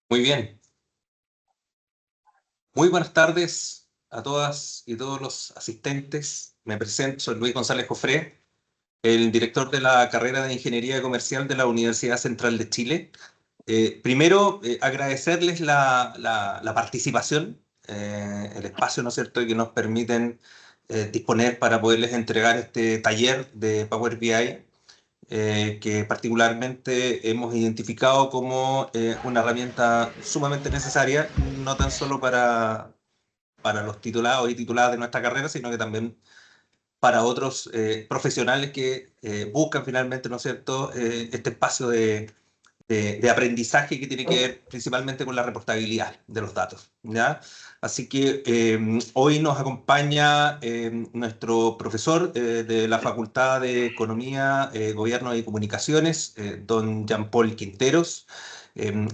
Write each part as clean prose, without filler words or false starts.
Muy bien. Muy buenas tardes a todas y todos los asistentes. Me presento, soy Luis González Jofré, el director de la carrera de Ingeniería Comercial de la Universidad Central de Chile. Primero, agradecerles la participación, el espacio, ¿no es cierto?, que nos permiten disponer para poderles entregar este taller de Power BI, que particularmente hemos identificado como una herramienta sumamente necesaria, no tan solo para los titulados y tituladas de nuestra carrera, sino que también para otros profesionales que buscan finalmente, ¿no es cierto?, este espacio de aprendizaje que tiene que ver principalmente con la reportabilidad de los datos, ¿ya? Así que hoy nos acompaña nuestro profesor de la Facultad de Economía, Gobierno y Comunicaciones, don Jean-Paul Quinteros. Eh,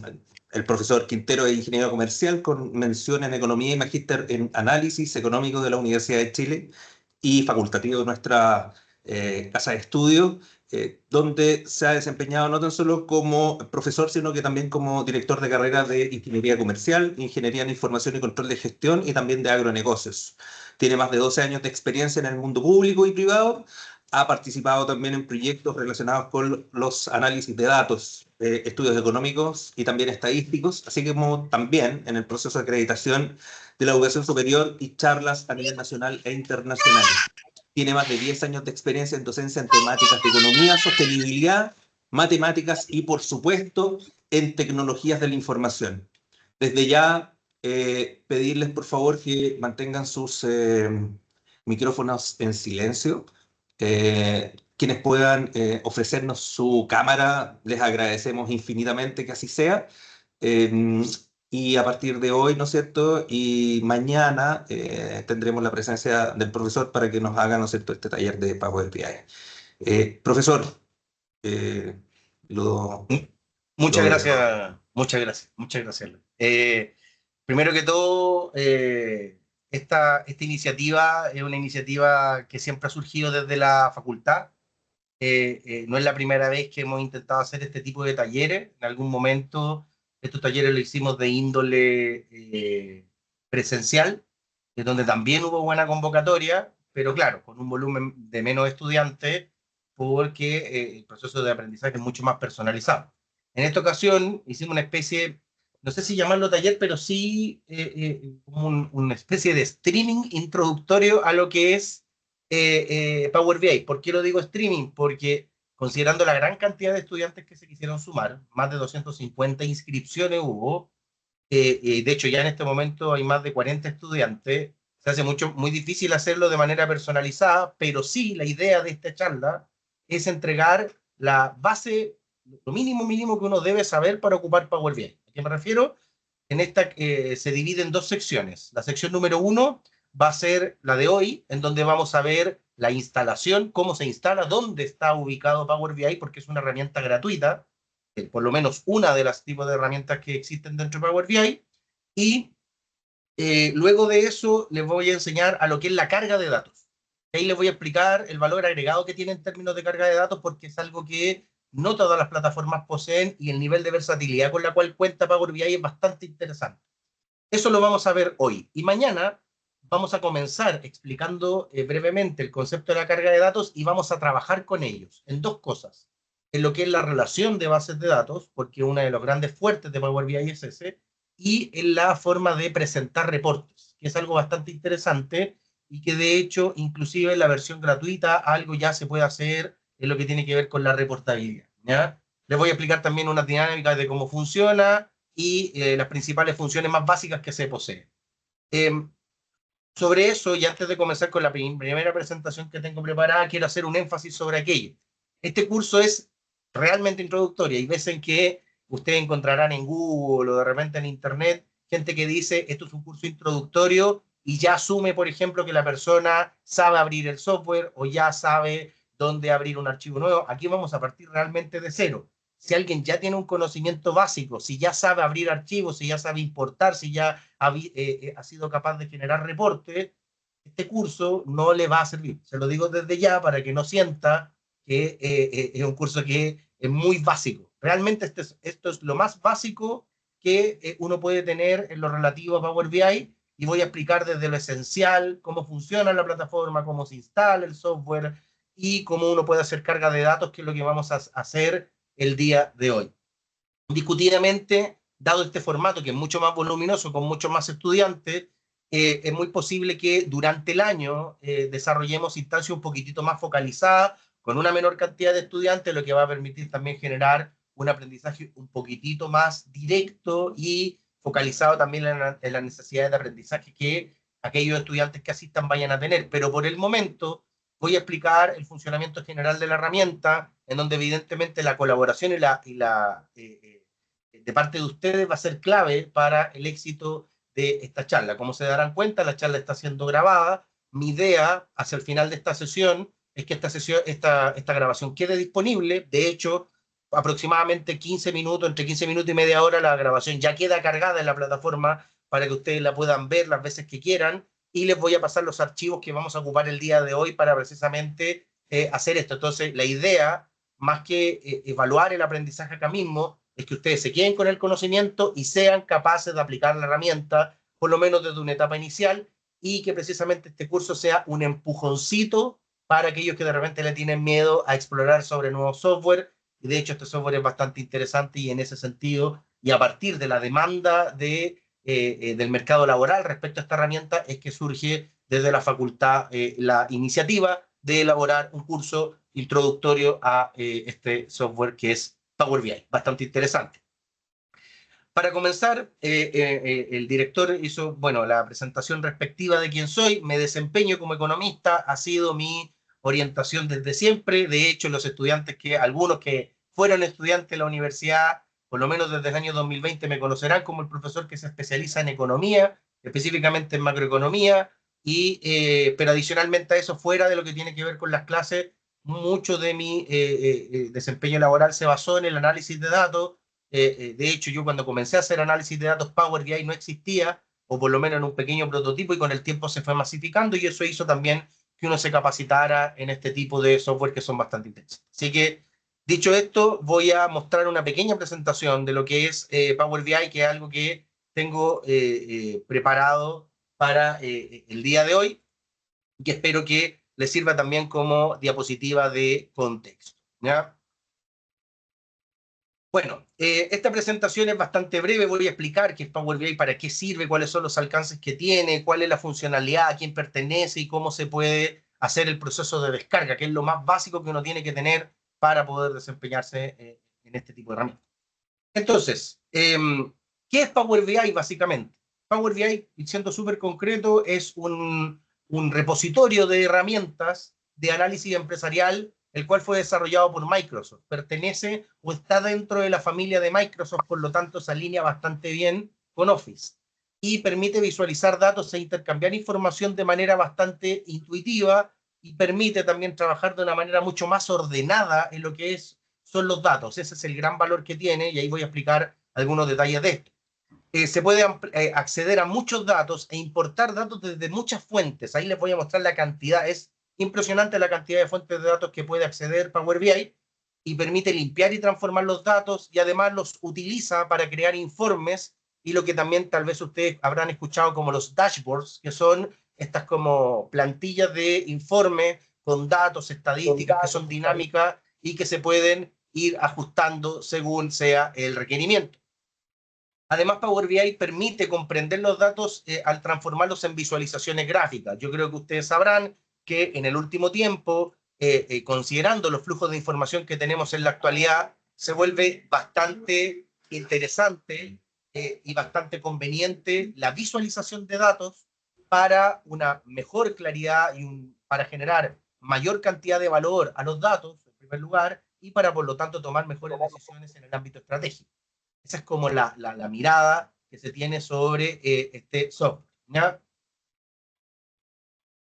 el profesor Quintero es ingeniero comercial con mención en Economía y magíster en Análisis Económico de la Universidad de Chile y facultativo de nuestra casa de estudio, donde se ha desempeñado no tan solo como profesor, sino que también como director de carrera de Ingeniería Comercial, Ingeniería en Información y Control de Gestión y también de Agronegocios. Tiene más de 12 años de experiencia en el mundo público y privado. Ha participado también en proyectos relacionados con los análisis de datos, estudios económicos y también estadísticos, así como también en el proceso de acreditación de la educación superior y charlas a nivel nacional e internacional. Tiene más de 10 años de experiencia en docencia en temáticas de economía, sostenibilidad, matemáticas y, por supuesto, en tecnologías de la información. Desde ya, pedirles, por favor, que mantengan sus micrófonos en silencio. Quienes puedan ofrecernos su cámara, les agradecemos infinitamente que así sea. Eh, y a partir de hoy, ¿no es cierto? Y mañana tendremos la presencia del profesor para que nos haga, ¿no es cierto?, este taller de Power BI. Profesor, eh, lo, Muchas lo dejo. gracias, muchas gracias, muchas gracias. Primero que todo, esta iniciativa es una iniciativa que siempre ha surgido desde la facultad. No es la primera vez que hemos intentado hacer este tipo de talleres. En algún momento estos talleres los hicimos de índole presencial, donde también hubo buena convocatoria, pero claro, con un volumen de menos estudiantes, porque el proceso de aprendizaje es mucho más personalizado. En esta ocasión hicimos una especie, no sé si llamarlo taller, pero sí como una especie de streaming introductorio a lo que es Power BI. ¿Por qué lo digo streaming? Porque considerando la gran cantidad de estudiantes que se quisieron sumar, más de 250 inscripciones hubo, de hecho ya en este momento hay más de 40 estudiantes, se hace muy difícil hacerlo de manera personalizada, pero sí la idea de esta charla es entregar la base, lo mínimo que uno debe saber para ocupar Power BI. ¿A qué me refiero? En esta se divide en dos secciones. La sección número 1 va a ser la de hoy, en donde vamos a ver la instalación, cómo se instala, dónde está ubicado Power BI, porque es una herramienta gratuita, por lo menos una de las tipos de herramientas que existen dentro de Power BI. Y luego de eso les voy a enseñar a lo que es la carga de datos. Ahí les voy a explicar el valor agregado que tiene en términos de carga de datos, porque es algo que no todas las plataformas poseen y el nivel de versatilidad con la cual cuenta Power BI es bastante interesante. Eso lo vamos a ver hoy. Y mañana vamos a comenzar explicando brevemente el concepto de la carga de datos y vamos a trabajar con ellos en dos cosas. En lo que es la relación de bases de datos, porque uno de los grandes fuertes de Power BI es ese, y en la forma de presentar reportes, que es algo bastante interesante y que de hecho, inclusive en la versión gratuita, algo ya se puede hacer en lo que tiene que ver con la reportabilidad. ¿Ya? Les voy a explicar también una dinámica de cómo funciona y las principales funciones más básicas que se poseen. Eh, Sobre eso, y antes de comenzar con la primera presentación que tengo preparada, quiero hacer un énfasis sobre aquello. Este curso es realmente introductorio. Hay veces en que ustedes encontrarán en Google o de repente en Internet gente que dice esto es un curso introductorio y ya asume, por ejemplo, que la persona sabe abrir el software o ya sabe dónde abrir un archivo nuevo. Aquí vamos a partir realmente de cero. Si alguien ya tiene un conocimiento básico, si ya sabe abrir archivos, si ya sabe importar, si ya ha sido capaz de generar reportes, este curso no le va a servir. Se lo digo desde ya para que no sienta que es un curso que es muy básico. Realmente esto es lo más básico que uno puede tener en lo relativo a Power BI y voy a explicar desde lo esencial cómo funciona la plataforma, cómo se instala el software y cómo uno puede hacer carga de datos, que es lo que vamos a hacer el día de hoy. Discutidamente, dado este formato que es mucho más voluminoso, con muchos más estudiantes, es muy posible que durante el año desarrollemos instancias un poquitito más focalizadas, con una menor cantidad de estudiantes, lo que va a permitir también generar un aprendizaje un poquitito más directo y focalizado también en las necesidades de aprendizaje que aquellos estudiantes que asistan vayan a tener. Pero por el momento voy a explicar el funcionamiento general de la herramienta, en donde evidentemente la colaboración de parte de ustedes va a ser clave para el éxito de esta charla. Como se darán cuenta, la charla está siendo grabada. Mi idea hacia el final de esta sesión es que esta grabación quede disponible. De hecho, aproximadamente 15 minutos, entre 15 minutos y media hora, la grabación ya queda cargada en la plataforma para que ustedes la puedan ver las veces que quieran y les voy a pasar los archivos que vamos a ocupar el día de hoy para precisamente hacer esto. Entonces, la idea, más que evaluar el aprendizaje acá mismo, es que ustedes se queden con el conocimiento y sean capaces de aplicar la herramienta, por lo menos desde una etapa inicial, y que precisamente este curso sea un empujoncito para aquellos que de repente le tienen miedo a explorar sobre nuevos software. Y de hecho, este software es bastante interesante y en ese sentido, y a partir de la demanda del mercado laboral respecto a esta herramienta, es que surge desde la facultad la iniciativa de elaborar un curso introductorio a este software que es Power BI, bastante interesante. Para comenzar, el director hizo, bueno, la presentación respectiva de quién soy. Me desempeño como economista, ha sido mi orientación desde siempre. De hecho, los estudiantes algunos que fueron estudiantes de la universidad, por lo menos desde el año 2020, me conocerán como el profesor que se especializa en economía, específicamente en macroeconomía, pero adicionalmente a eso, fuera de lo que tiene que ver con las clases, mucho de mi desempeño laboral se basó en el análisis de datos. De hecho, yo cuando comencé a hacer análisis de datos, Power BI no existía, o por lo menos en un pequeño prototipo, y con el tiempo se fue masificando, y eso hizo también que uno se capacitara en este tipo de software que son bastante intensos. Así que, dicho esto, voy a mostrar una pequeña presentación de lo que es Power BI, que es algo que tengo preparado para el día de hoy, y espero que les sirva también como diapositiva de contexto. ¿Ya? Bueno, esta presentación es bastante breve. Voy a explicar qué es Power BI, para qué sirve, cuáles son los alcances que tiene, cuál es la funcionalidad, a quién pertenece y cómo se puede hacer el proceso de descarga, que es lo más básico que uno tiene que tener para poder desempeñarse en este tipo de herramientas. Entonces, ¿Qué es Power BI básicamente? Power BI, siendo súper concreto, es un repositorio de herramientas de análisis empresarial, el cual fue desarrollado por Microsoft. Pertenece o está dentro de la familia de Microsoft, por lo tanto se alinea bastante bien con Office y permite visualizar datos e intercambiar información de manera bastante intuitiva y permite también trabajar de una manera mucho más ordenada en lo que son los datos. Ese es el gran valor que tiene y ahí voy a explicar algunos detalles de esto. Se puede acceder a muchos datos e importar datos desde muchas fuentes. Ahí les voy a mostrar la cantidad. Es impresionante la cantidad de fuentes de datos que puede acceder Power BI y permite limpiar y transformar los datos y además los utiliza para crear informes y lo que también tal vez ustedes habrán escuchado como los dashboards, que son estas como plantillas de informe con datos, estadísticas que son dinámicas y que se pueden ir ajustando según sea el requerimiento. Además, Power BI permite comprender los datos al transformarlos en visualizaciones gráficas. Yo creo que ustedes sabrán que en el último tiempo, considerando los flujos de información que tenemos en la actualidad, se vuelve bastante interesante y bastante conveniente la visualización de datos para una mejor claridad y para generar mayor cantidad de valor a los datos, en primer lugar, y para, por lo tanto, tomar mejores decisiones en el ámbito estratégico. Esa es como la mirada que se tiene sobre este software, ¿ya?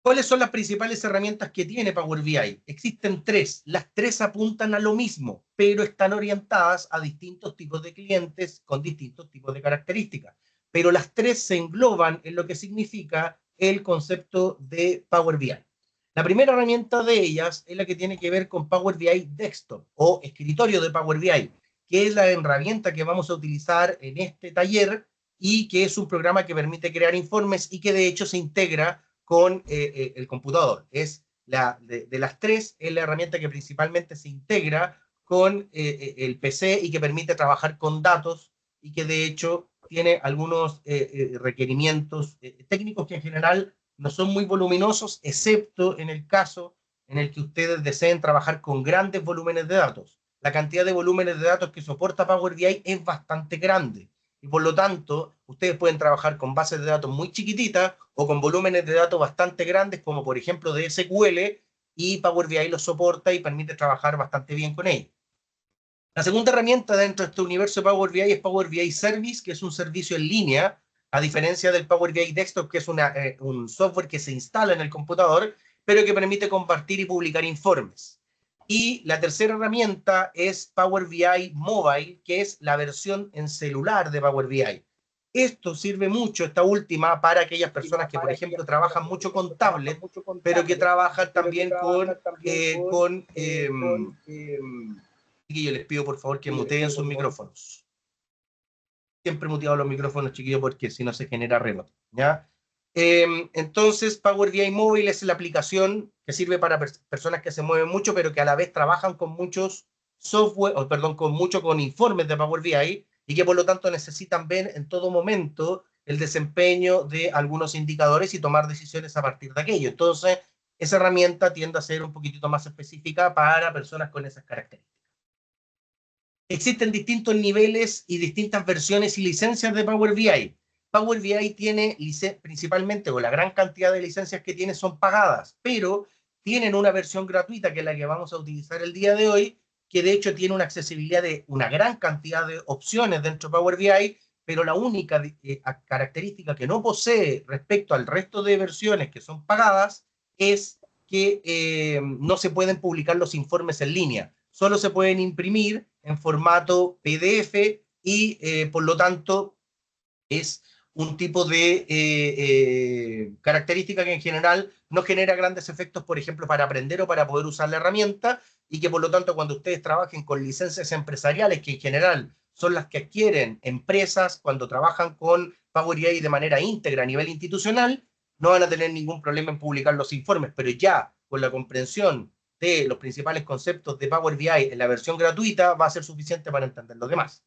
¿Cuáles son las principales herramientas que tiene Power BI? Existen tres. Las tres apuntan a lo mismo, pero están orientadas a distintos tipos de clientes con distintos tipos de características. Pero las tres se engloban en lo que significa el concepto de Power BI. La primera herramienta de ellas es la que tiene que ver con Power BI Desktop o escritorio de Power BI, que es la herramienta que vamos a utilizar en este taller y que es un programa que permite crear informes y que de hecho se integra con el computador. Es de las tres, es la herramienta que principalmente se integra con el PC y que permite trabajar con datos y que de hecho tiene algunos requerimientos técnicos que en general no son muy voluminosos, excepto en el caso en el que ustedes deseen trabajar con grandes volúmenes de datos. La cantidad de volúmenes de datos que soporta Power BI es bastante grande y por lo tanto ustedes pueden trabajar con bases de datos muy chiquititas o con volúmenes de datos bastante grandes como por ejemplo de SQL y Power BI los soporta y permite trabajar bastante bien con ellos. La segunda herramienta dentro de este universo de Power BI es Power BI Service, que es un servicio en línea, a diferencia del Power BI Desktop, que es un software que se instala en el computador, pero que permite compartir y publicar informes. Y la tercera herramienta es Power BI Mobile, que es la versión en celular de Power BI. Esto sirve mucho, esta última, para aquellas personas que, por ejemplo, trabajan mucho con tablet, pero que trabajan también chiquillos, les pido por favor que muteen sus micrófonos. Siempre muteado los micrófonos, chiquillos, porque si no se genera rebote, ¿ya? Entonces, Power BI Mobile es la aplicación que sirve para personas que se mueven mucho, pero que a la vez trabajan con muchos software, o perdón, con informes de Power BI y que por lo tanto necesitan ver en todo momento el desempeño de algunos indicadores y tomar decisiones a partir de aquello. Entonces, esa herramienta tiende a ser un poquitito más específica para personas con esas características. Existen distintos niveles y distintas versiones y licencias de Power BI. Power BI tiene principalmente, o la gran cantidad de licencias que tiene son pagadas, pero tienen una versión gratuita, que es la que vamos a utilizar el día de hoy, que de hecho tiene una accesibilidad de una gran cantidad de opciones dentro de Power BI, pero la única característica que no posee respecto al resto de versiones que son pagadas es que no se pueden publicar los informes en línea, solo se pueden imprimir en formato PDF y por lo tanto es un tipo de característica que en general no genera grandes efectos, por ejemplo, para aprender o para poder usar la herramienta, y que por lo tanto cuando ustedes trabajen con licencias empresariales, que en general son las que adquieren empresas cuando trabajan con Power BI de manera íntegra a nivel institucional, no van a tener ningún problema en publicar los informes, pero ya con la comprensión de los principales conceptos de Power BI en la versión gratuita va a ser suficiente para entender los demás.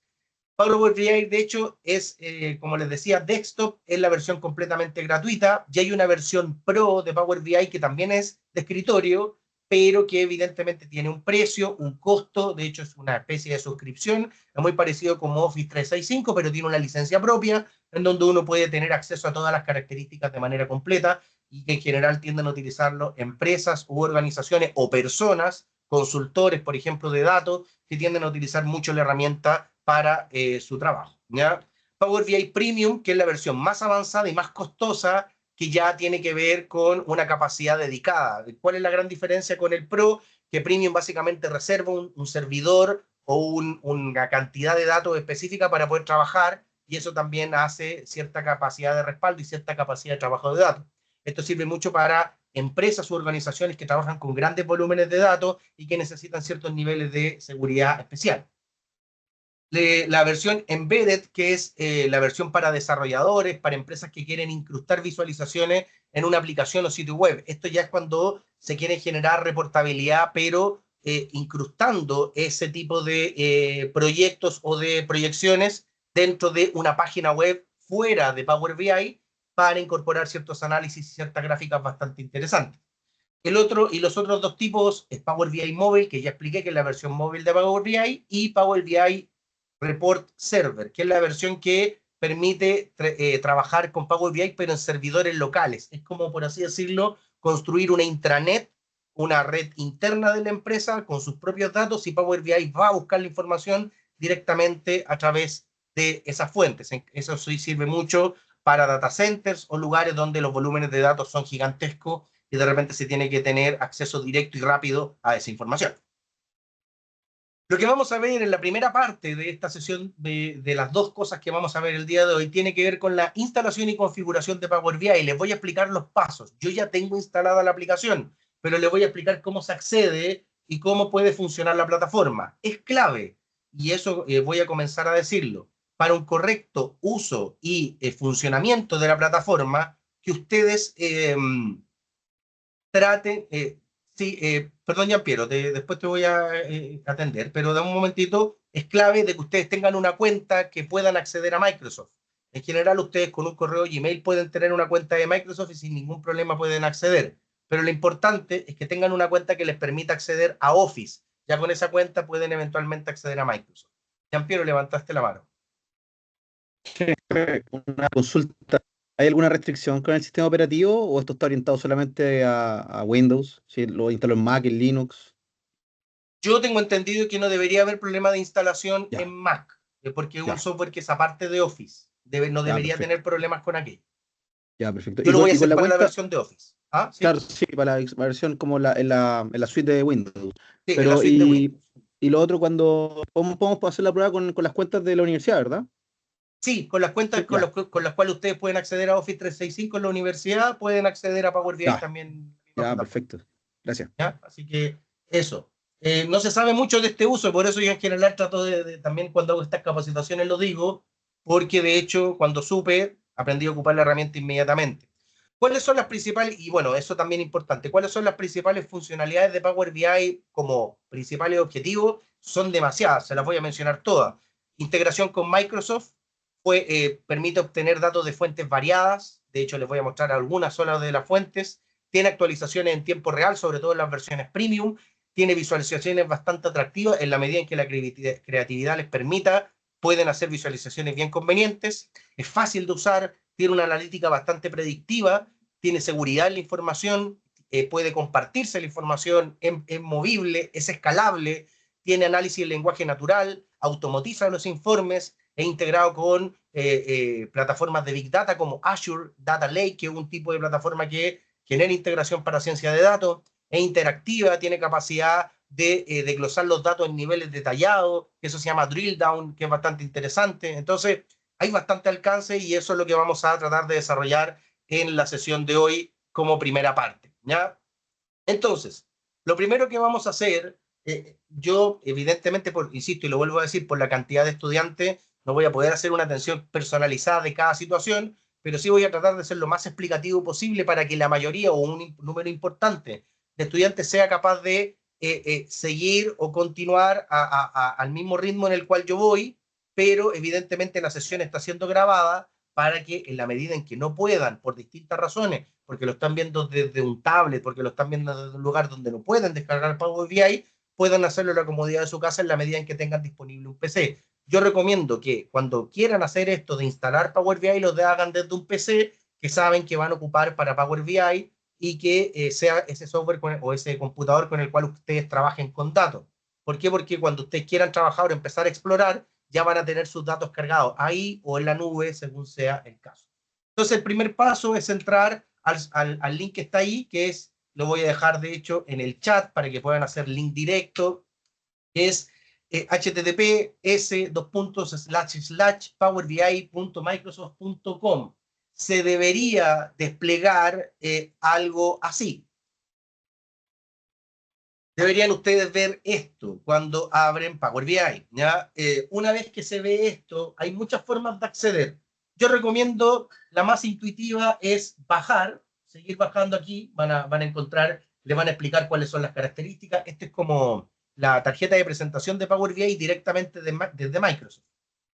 Power BI, de hecho, es, como les decía, Desktop es la versión completamente gratuita, y hay una versión Pro de Power BI que también es de escritorio, pero que evidentemente tiene un precio, un costo, de hecho es una especie de suscripción, es muy parecido como Office 365, pero tiene una licencia propia, en donde uno puede tener acceso a todas las características de manera completa, y que en general tienden a utilizarlo empresas u organizaciones o personas, consultores, por ejemplo, de datos, que tienden a utilizar mucho la herramienta para su trabajo, ¿ya? Power BI Premium, que es la versión más avanzada y más costosa, que ya tiene que ver con una capacidad dedicada. ¿Cuál es la gran diferencia con el Pro? Que Premium básicamente reserva un servidor o una cantidad de datos específica para poder trabajar, y eso también hace cierta capacidad de respaldo y cierta capacidad de trabajo de datos. Esto sirve mucho para empresas u organizaciones que trabajan con grandes volúmenes de datos y que necesitan ciertos niveles de seguridad especial. La versión embedded, que es la versión para desarrolladores, para empresas que quieren incrustar visualizaciones en una aplicación o sitio web. Esto ya es cuando se quiere generar reportabilidad, pero incrustando ese tipo de proyectos o de proyecciones dentro de una página web fuera de Power BI, para incorporar ciertos análisis y ciertas gráficas bastante interesantes. El otro, y los otros dos tipos, es Power BI Mobile, que ya expliqué que es la versión móvil de Power BI, y Power BI Report Server, que es la versión que permite trabajar con Power BI, pero en servidores locales. Es como, por así decirlo, construir una intranet, una red interna de la empresa con sus propios datos, y Power BI va a buscar la información directamente a través de esas fuentes. Eso sí sirve mucho para data centers o lugares donde los volúmenes de datos son gigantescos y de repente se tiene que tener acceso directo y rápido a esa información. Lo que vamos a ver en la primera parte de esta sesión, de las dos cosas que vamos a ver el día de hoy, tiene que ver con la instalación y configuración de Power BI. Y les voy a explicar los pasos. Yo ya tengo instalada la aplicación, pero les voy a explicar cómo se accede y cómo puede funcionar la plataforma. Es clave, y eso voy a comenzar a decirlo, para un correcto uso y funcionamiento de la plataforma, que ustedes traten, sí, perdón, Jean-Pierre, después te voy a atender, pero de un momentito, es clave de que ustedes tengan una cuenta que puedan acceder a Microsoft. En general, ustedes con un correo Gmail pueden tener una cuenta de Microsoft y sin ningún problema pueden acceder. Pero lo importante es que tengan una cuenta que les permita acceder a Office. Ya con esa cuenta pueden eventualmente acceder a Microsoft. Jean-Pierre, levantaste la mano. Una consulta. ¿Hay alguna restricción con el sistema operativo o esto está orientado solamente a Windows? Si lo instalo en Mac, en Linux. Yo tengo entendido que no debería haber problema de instalación en Ya, Mac, porque es un ya, software que es aparte de Office. No ya, debería perfecto. tener problemas con aquello. Ya, perfecto. Yo lo voy a Y con hacer la para la cuenta, versión de Office. ¿Ah? ¿Sí? claro, sí, para la versión como en la suite de Windows. Sí, en la Pero, suite de Windows. y lo otro, cuando podemos hacer la prueba con las cuentas de la universidad, ¿verdad? Sí, con las cuentas Sí, ya, con las cuales ustedes pueden acceder a Office 365 en la universidad, pueden acceder a Power BI ya, también en la misma ya, plataforma. perfecto. Gracias. ¿Ya? Así que eso. No se sabe mucho de este uso, por eso yo en general trato también cuando hago estas capacitaciones lo digo, porque de hecho cuando supe, aprendí a ocupar la herramienta inmediatamente. ¿Cuáles son las principales, y bueno, eso también es importante, cuáles son las principales funcionalidades de Power BI como principales objetivos? Son demasiadas, se las voy a mencionar todas. Integración con Microsoft, permite obtener datos de fuentes variadas, de hecho les voy a mostrar algunas solas de las fuentes. Tiene actualizaciones en tiempo real, sobre todo en las versiones premium, tiene visualizaciones bastante atractivas en la medida en que la creatividad les permita, pueden hacer visualizaciones bien convenientes, es fácil de usar, tiene una analítica bastante predictiva, tiene seguridad en la información, puede compartirse la información, es movible, es escalable, tiene análisis en lenguaje natural, automatiza los informes, es integrado con plataformas de Big Data como Azure Data Lake, que es un tipo de plataforma que genera integración para ciencia de datos, es interactiva, tiene capacidad de desglosar los datos en niveles detallados, eso se llama drill down, que es bastante interesante. Entonces, hay bastante alcance y eso es lo que vamos a tratar de desarrollar en la sesión de hoy como primera parte, ¿ya? Entonces, lo primero que vamos a hacer, yo evidentemente, insisto y lo vuelvo a decir, por la cantidad de estudiantes, no voy a poder hacer una atención personalizada de cada situación, pero sí voy a tratar de ser lo más explicativo posible para que la mayoría o un número importante de estudiantes sea capaz de seguir o continuar al mismo ritmo en el cual yo voy, pero evidentemente la sesión está siendo grabada para que en la medida en que no puedan, por distintas razones, porque lo están viendo desde un tablet, porque lo están viendo desde un lugar donde no pueden descargar Power BI, puedan hacerlo en la comodidad de su casa en la medida en que tengan disponible un PC. Yo recomiendo que cuando quieran hacer esto de instalar Power BI, lo hagan desde un PC que saben que van a ocupar para Power BI y que sea ese software o ese computador con el cual ustedes trabajen con datos. ¿Por qué? Porque cuando ustedes quieran trabajar o empezar a explorar, ya van a tener sus datos cargados ahí o en la nube, según sea el caso. Entonces, el primer paso es entrar al link que está ahí, que es, lo voy a dejar de hecho en el chat para que puedan hacer link directo, que es https://powerbi.microsoft.com. Se debería desplegar algo así. Deberían ustedes ver esto cuando abren Power BI, ¿ya? Una vez que se ve esto, hay muchas formas de acceder. Yo recomiendo, la más intuitiva es bajar, seguir bajando aquí, van a encontrar, les van a explicar cuáles son las características. Este es como la tarjeta de presentación de Power BI directamente desde Microsoft.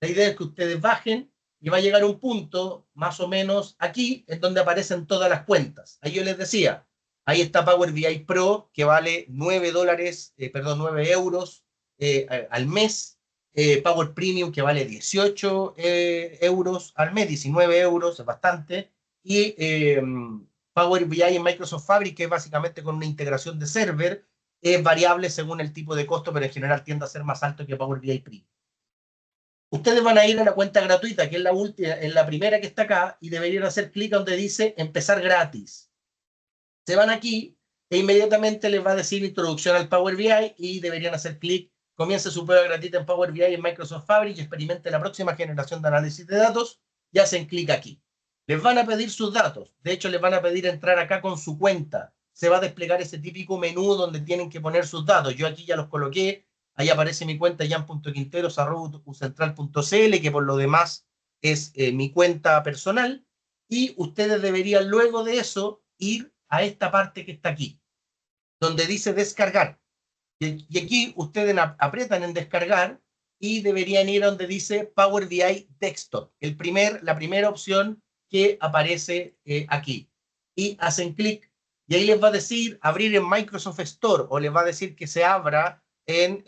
La idea es que ustedes bajen y va a llegar un punto, más o menos aquí, en donde aparecen todas las cuentas. Ahí yo les decía, ahí está Power BI Pro, que vale €9 al mes. Power Premium, que vale 18 euros al mes, 19 euros, es bastante. Y Power BI en Microsoft Fabric, que es básicamente con una integración de server, es variable según el tipo de costo, pero en general tiende a ser más alto que Power BI Premium. Ustedes van a ir a la cuenta gratuita, que es la última, es la primera que está acá, y deberían hacer clic donde dice empezar gratis. Se van aquí e inmediatamente les va a decir introducción al Power BI y deberían hacer clic, comience su prueba gratuita en Power BI en Microsoft Fabric y experimente la próxima generación de análisis de datos y hacen clic aquí. Les van a pedir sus datos, de hecho les van a pedir entrar acá con su cuenta. Se va a desplegar ese típico menú donde tienen que poner sus datos. Yo aquí ya los coloqué, ahí aparece mi cuenta jan.quinteros@ucentral.cl, que por lo demás es mi cuenta personal, y ustedes deberían luego de eso ir a esta parte que está aquí, donde dice descargar. Y aquí ustedes aprietan en descargar y deberían ir a donde dice Power BI Desktop, la primera opción que aparece aquí. Y hacen clic y ahí les va a decir abrir en Microsoft Store o les va a decir que se abra en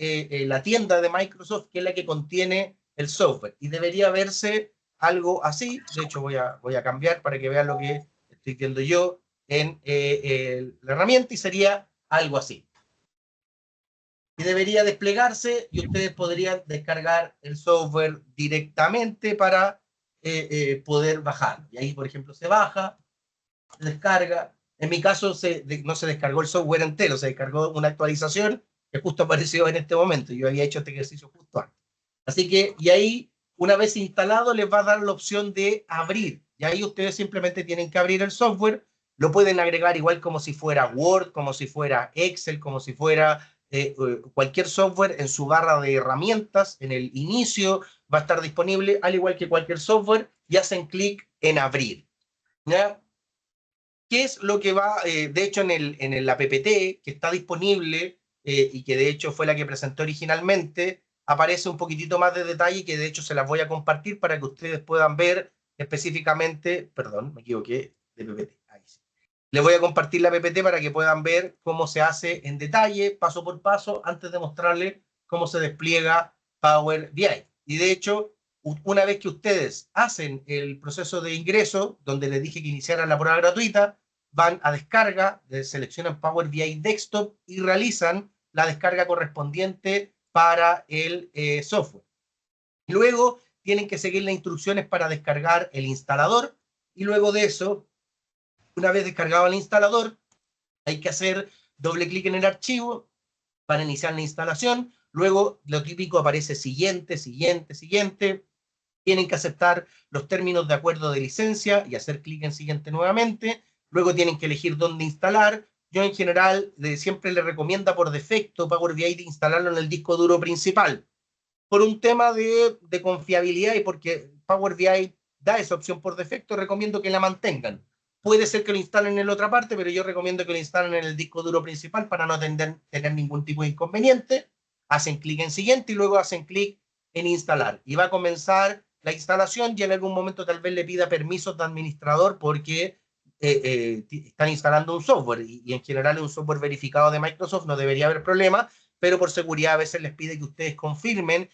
la tienda de Microsoft, que es la que contiene el software. Y debería verse algo así. De hecho, voy a cambiar para que vean lo que estoy viendo yo en la herramienta y sería algo así. Y debería desplegarse y ustedes podrían descargar el software directamente para poder bajar. Y ahí, por ejemplo, se baja, se descarga. En mi caso no se descargó el software entero, se descargó una actualización que justo apareció en este momento. Yo había hecho este ejercicio justo antes. Así que, y ahí, una vez instalado, les va a dar la opción de abrir. Y ahí ustedes simplemente tienen que abrir el software. Lo pueden agregar igual como si fuera Word, como si fuera Excel, como si fuera cualquier software en su barra de herramientas. En el inicio va a estar disponible, al igual que cualquier software, y hacen clic en abrir. ¿Ya? ¿Qué es lo que va, de hecho, en la PPT, que está disponible y que de hecho fue la que presenté originalmente, aparece un poquitito más de detalle que de hecho se las voy a compartir para que ustedes puedan ver específicamente, perdón, me equivoqué de PPT, ahí sí. Les voy a compartir la PPT para que puedan ver cómo se hace en detalle, paso por paso, antes de mostrarles cómo se despliega Power BI. Y de hecho, una vez que ustedes hacen el proceso de ingreso, donde les dije que iniciaran la prueba gratuita, van a descarga, seleccionan Power BI Desktop y realizan la descarga correspondiente para el software. Luego tienen que seguir las instrucciones para descargar el instalador y luego de eso, una vez descargado el instalador, hay que hacer doble clic en el archivo para iniciar la instalación. Luego, lo típico aparece siguiente, siguiente, siguiente. Tienen que aceptar los términos de acuerdo de licencia y hacer clic en siguiente nuevamente. Luego tienen que elegir dónde instalar. Yo en general siempre les recomiendo por defecto Power BI de instalarlo en el disco duro principal. Por un tema de confiabilidad y porque Power BI da esa opción por defecto, recomiendo que la mantengan. Puede ser que lo instalen en la otra parte, pero yo recomiendo que lo instalen en el disco duro principal para no tener ningún tipo de inconveniente. Hacen clic en siguiente y luego hacen clic en instalar. Y va a comenzar la instalación y en algún momento tal vez le pida permisos de administrador porque están instalando un software y en general es un software verificado de Microsoft, no debería haber problema, pero por seguridad a veces les pide que ustedes confirmen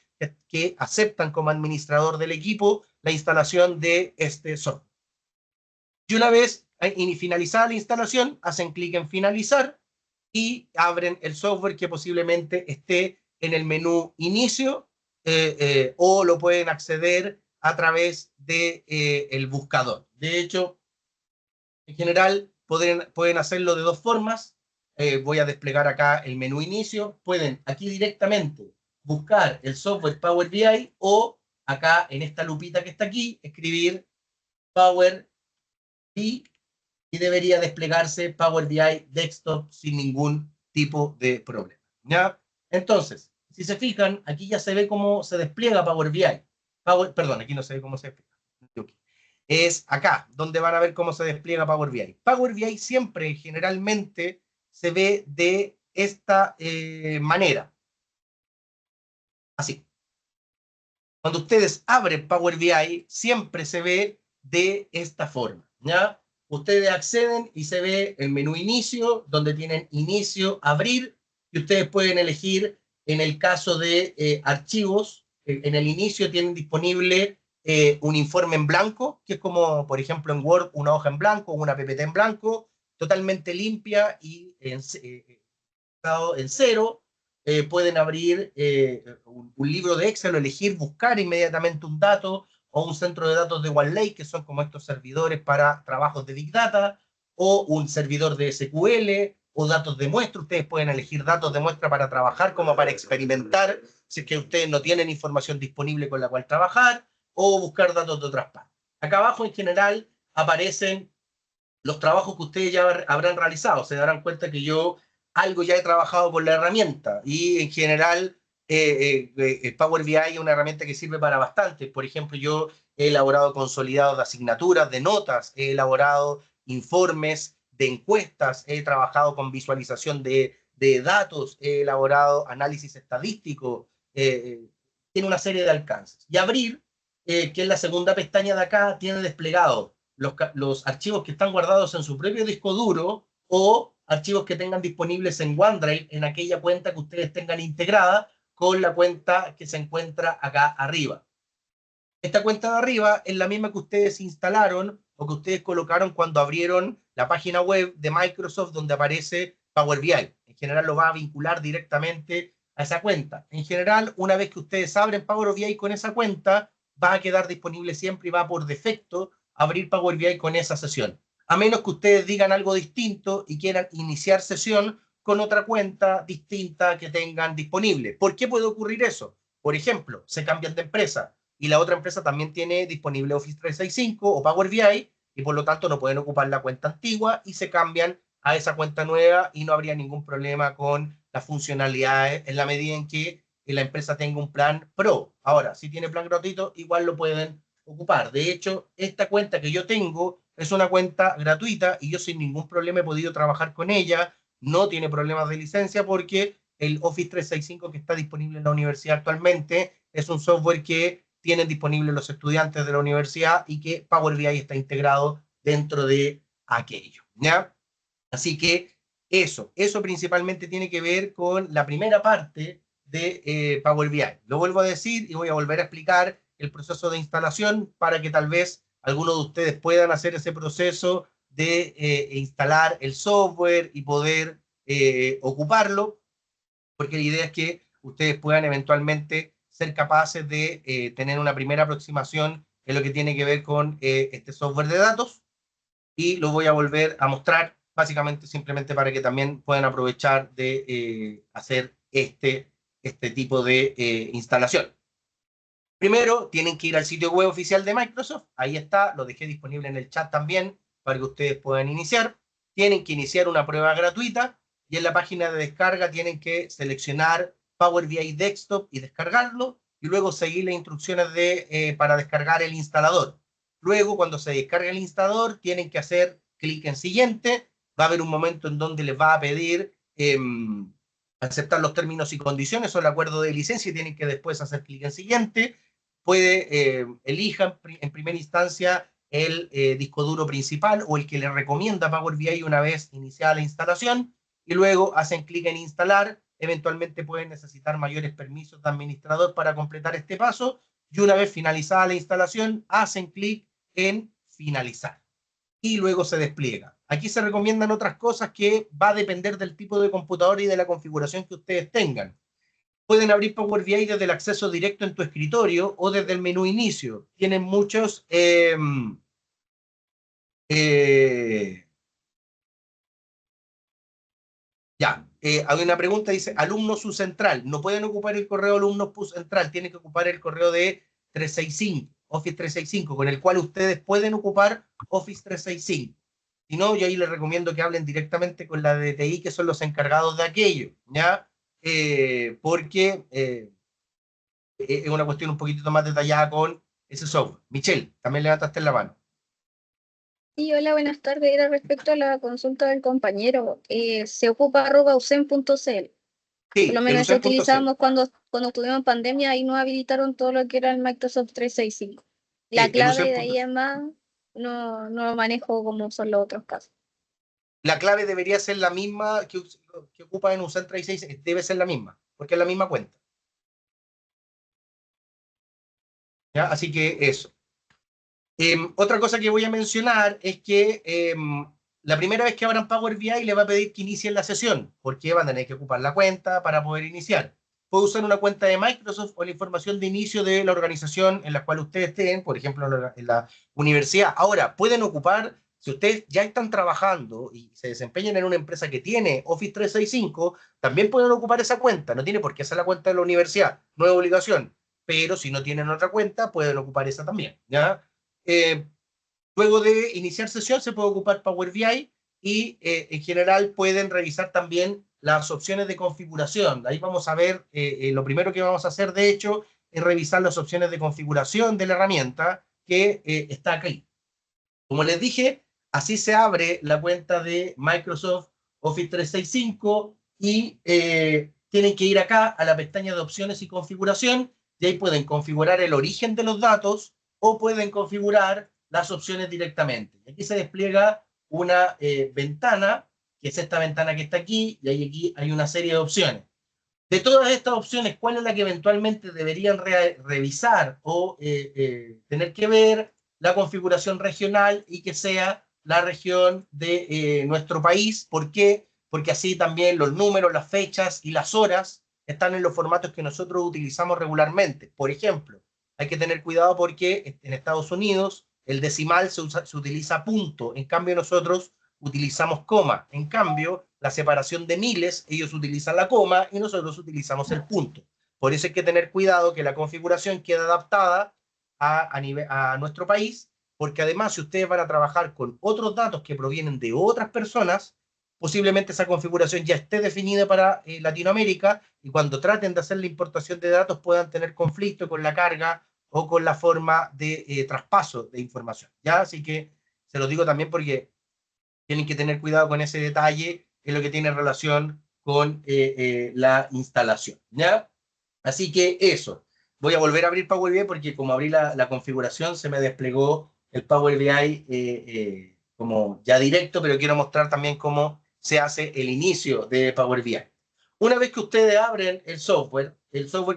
que aceptan como administrador del equipo la instalación de este software. Y una vez finalizada la instalación, hacen clic en finalizar y abren el software que posiblemente esté en el menú inicio o lo pueden acceder a través de el buscador. De hecho, en general pueden hacerlo de dos formas. Voy a desplegar acá el menú inicio. Pueden aquí directamente buscar el software Power BI o acá en esta lupita que está aquí, escribir Power BI y debería desplegarse Power BI Desktop sin ningún tipo de problema. ¿Ya? Entonces, si se fijan, aquí ya se ve cómo se despliega Power BI. Perdón, aquí no se ve cómo se despliega. Es acá, donde van a ver cómo se despliega Power BI. Power BI siempre, generalmente, se ve de esta manera. Así. Cuando ustedes abren Power BI, siempre se ve de esta forma, ¿ya? Ustedes acceden y se ve el menú inicio, donde tienen inicio, abrir, y ustedes pueden elegir, en el caso de archivos, en el inicio tienen disponible un informe en blanco, que es como, por ejemplo, en Word, una hoja en blanco, una PPT en blanco, totalmente limpia y en cero. Pueden abrir un libro de Excel o elegir buscar inmediatamente un dato o un centro de datos de OneLake, que son como estos servidores para trabajos de Big Data, o un servidor de SQL o datos de muestra. Ustedes pueden elegir datos de muestra para trabajar como para experimentar si es que ustedes no tienen información disponible con la cual trabajar, o buscar datos de otras partes. Acá abajo en general aparecen los trabajos que ustedes ya habrán realizado. Se darán cuenta que yo algo ya he trabajado con la herramienta y en general Power BI es una herramienta que sirve para bastante. Por ejemplo, yo he elaborado consolidados de asignaturas, de notas, he elaborado informes de encuestas, he trabajado con visualización de datos, he elaborado análisis estadístico, tiene una serie de alcances. Y abrir, que es la segunda pestaña de acá, tiene desplegado los archivos que están guardados en su propio disco duro o archivos que tengan disponibles en OneDrive en aquella cuenta que ustedes tengan integrada con la cuenta que se encuentra acá arriba. Esta cuenta de arriba es la misma que ustedes instalaron o que ustedes colocaron cuando abrieron la página web de Microsoft donde aparece Power BI. En general lo va a vincular directamente a esa cuenta. En general, una vez que ustedes abren Power BI con esa cuenta, va a quedar disponible siempre y va por defecto abrir Power BI con esa sesión. A menos que ustedes digan algo distinto y quieran iniciar sesión con otra cuenta distinta que tengan disponible. ¿Por qué puede ocurrir eso? Por ejemplo, se cambian de empresa y la otra empresa también tiene disponible Office 365 o Power BI y por lo tanto no pueden ocupar la cuenta antigua y se cambian a esa cuenta nueva y no habría ningún problema con las funcionalidades en la medida en que la empresa tenga un plan Pro. Ahora, si tiene plan gratuito, igual lo pueden ocupar. De hecho, esta cuenta que yo tengo es una cuenta gratuita y yo sin ningún problema he podido trabajar con ella. No tiene problemas de licencia porque el Office 365 que está disponible en la universidad actualmente es un software que tienen disponible los estudiantes de la universidad y que Power BI está integrado dentro de aquello, ¿ya? Así que eso principalmente tiene que ver con la primera parte de Power BI. Lo vuelvo a decir y voy a volver a explicar el proceso de instalación para que tal vez algunos de ustedes puedan hacer ese proceso de instalar el software y poder ocuparlo, porque la idea es que ustedes puedan eventualmente ser capaces de tener una primera aproximación en lo que tiene que ver con este software de datos y lo voy a volver a mostrar básicamente simplemente para que también puedan aprovechar de hacer este tipo de instalación. Primero, tienen que ir al sitio web oficial de Microsoft. Ahí está, lo dejé disponible en el chat también para que ustedes puedan iniciar. Tienen que iniciar una prueba gratuita y en la página de descarga tienen que seleccionar Power BI Desktop y descargarlo y luego seguir las instrucciones para descargar el instalador. Luego, cuando se descargue el instalador, tienen que hacer clic en siguiente. Va a haber un momento en donde les va a pedir aceptar los términos y condiciones o el acuerdo de licencia y tienen que después hacer clic en siguiente. Elijan en primera instancia el disco duro principal o el que le recomienda Power BI una vez iniciada la instalación, y luego hacen clic en instalar. Eventualmente pueden necesitar mayores permisos de administrador para completar este paso, y una vez finalizada la instalación, hacen clic en finalizar y luego se despliega. Aquí se recomiendan otras cosas que va a depender del tipo de computador y de la configuración que ustedes tengan. Pueden abrir Power BI desde el acceso directo en tu escritorio o desde el menú inicio. Tienen muchos hay una pregunta, dice, alumno subcentral. No pueden ocupar el correo alumno subcentral, tienen que ocupar el correo de 365, Office 365, con el cual ustedes pueden ocupar Office 365. Si no, yo ahí les recomiendo que hablen directamente con la DTI, que son los encargados de aquello, ¿ya? Porque es una cuestión un poquitito más detallada con ese software. Michelle, también levantaste la mano. Sí, hola, buenas tardes. Era respecto a la consulta del compañero. Se ocupa @usen.cl. Sí, Por lo el menos eso usen.cl. utilizábamos cuando estuvimos en pandemia y nos habilitaron todo lo que era el Microsoft 365. La Sí, el clave de usen.cl. ahí en más no lo manejo como son los otros casos. La clave debería ser la misma que ocupa en USEN 366, debe ser la misma, porque es la misma cuenta. ¿Ya? Así que eso. Otra cosa que voy a mencionar es que la primera vez que abran Power BI le va a pedir que inicien la sesión, porque van a tener que ocupar la cuenta para poder iniciar. Puede usar una cuenta de Microsoft o la información de inicio de la organización en la cual ustedes estén, por ejemplo, en la universidad. Ahora, pueden ocupar, si ustedes ya están trabajando y se desempeñan en una empresa que tiene Office 365, también pueden ocupar esa cuenta. No tiene por qué ser la cuenta de la universidad, no es obligación. Pero si no tienen otra cuenta, pueden ocupar esa también, ¿ya? Luego de iniciar sesión se puede ocupar Power BI y en general pueden revisar también las opciones de configuración. Ahí vamos a ver, lo primero que vamos a hacer de hecho es revisar las opciones de configuración de la herramienta que está aquí. Como les dije, así se abre la cuenta de Microsoft Office 365 y tienen que ir acá a la pestaña de opciones y configuración y ahí pueden configurar el origen de los datos o pueden configurar las opciones directamente. Aquí se despliega una ventana, que es esta ventana que está aquí, y ahí aquí hay una serie de opciones. De todas estas opciones, ¿cuál es la que eventualmente deberían revisar o tener que ver? La configuración regional y que sea la región de nuestro país. ¿Por qué? Porque así también los números, las fechas y las horas están en los formatos que nosotros utilizamos regularmente. Por ejemplo, hay que tener cuidado porque en Estados Unidos el decimal se utiliza punto, en cambio nosotros utilizamos coma. En cambio, la separación de miles, ellos utilizan la coma y nosotros utilizamos el punto. Por eso hay que tener cuidado que la configuración quede adaptada a nuestro país, porque además si ustedes van a trabajar con otros datos que provienen de otras personas, posiblemente esa configuración ya esté definida para Latinoamérica y cuando traten de hacer la importación de datos puedan tener conflicto con la carga o con la forma de traspaso de información. ¿Ya? Así que se lo digo también porque tienen que tener cuidado con ese detalle en lo que tiene relación con la instalación, ¿ya? Así que eso. Voy a volver a abrir Power BI porque como abrí la configuración se me desplegó el Power BI como ya directo, pero quiero mostrar también cómo se hace el inicio de Power BI. Una vez que ustedes abren el software,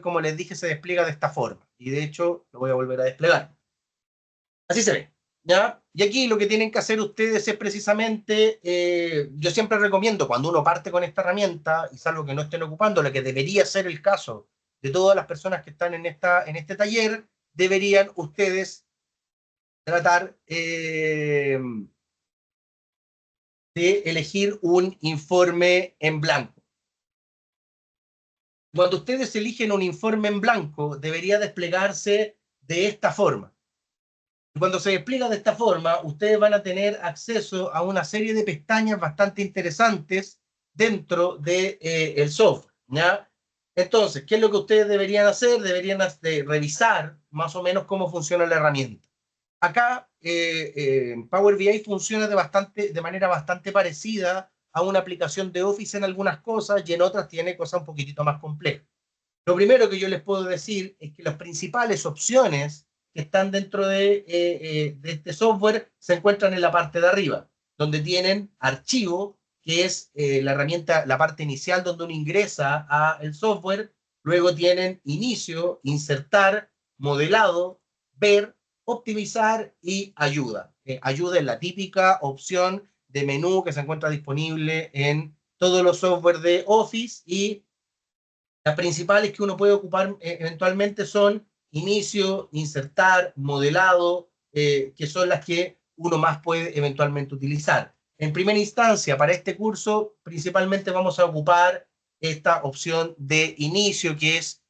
como les dije, se despliega de esta forma. Y de hecho, lo voy a volver a desplegar. Así se ve. ¿Ya? Y aquí lo que tienen que hacer ustedes es precisamente, yo siempre recomiendo cuando uno parte con esta herramienta, y es algo que no estén ocupando, lo que debería ser el caso de todas las personas que están en este taller, deberían ustedes tratar de elegir un informe en blanco. Cuando ustedes eligen un informe en blanco, debería desplegarse de esta forma. Cuando se despliega de esta forma, ustedes van a tener acceso a una serie de pestañas bastante interesantes dentro del software, ¿ya? Entonces, ¿qué es lo que ustedes deberían hacer? Deberían revisar más o menos cómo funciona la herramienta. Acá, Power BI funciona de manera bastante parecida a una aplicación de Office en algunas cosas y en otras tiene cosas un poquitito más complejas. Lo primero que yo les puedo decir es que las principales opciones que están dentro de este software se encuentran en la parte de arriba, donde tienen archivo, que es la herramienta, la parte inicial donde uno ingresa al software. Luego tienen inicio, insertar, modelado, ver, optimizar y ayuda. Ayuda es la típica opción de menú que se encuentra disponible en todos los softwares de Office, y las principales que uno puede ocupar eventualmente son inicio, insertar, modelado, que son las que uno más puede eventualmente utilizar. En primera instancia, para este curso, principalmente vamos a ocupar esta opción de inicio, que es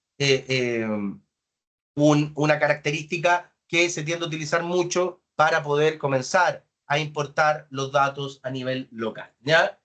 una característica que se tiende a utilizar mucho para poder comenzar a importar los datos a nivel local, ¿ya?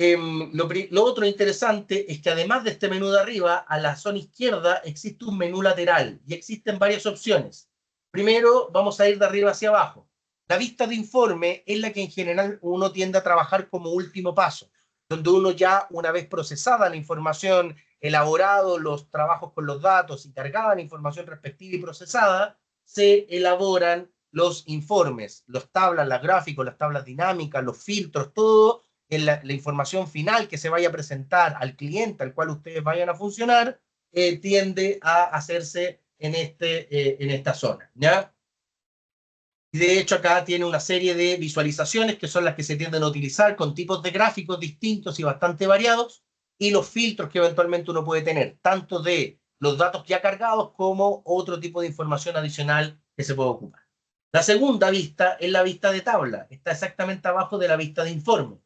Lo otro interesante es que además de este menú de arriba, a la zona izquierda existe un menú lateral y existen varias opciones. Primero, vamos a ir de arriba hacia abajo. La vista de informe es la que en general uno tiende a trabajar como último paso, donde uno ya, una vez procesada la información, elaborado los trabajos con los datos y cargada la información respectiva y procesada, se elaboran los informes, las tablas, los gráficos, las tablas dinámicas, los filtros, todo en la información final que se vaya a presentar al cliente al cual ustedes vayan a funcionar, tiende a hacerse en esta zona, ¿ya? Y de hecho acá tiene una serie de visualizaciones que son las que se tienden a utilizar con tipos de gráficos distintos y bastante variados, y los filtros que eventualmente uno puede tener, tanto de los datos ya cargados como otro tipo de información adicional que se puede ocupar. La segunda vista es la vista de tabla, está exactamente abajo de la vista de informe.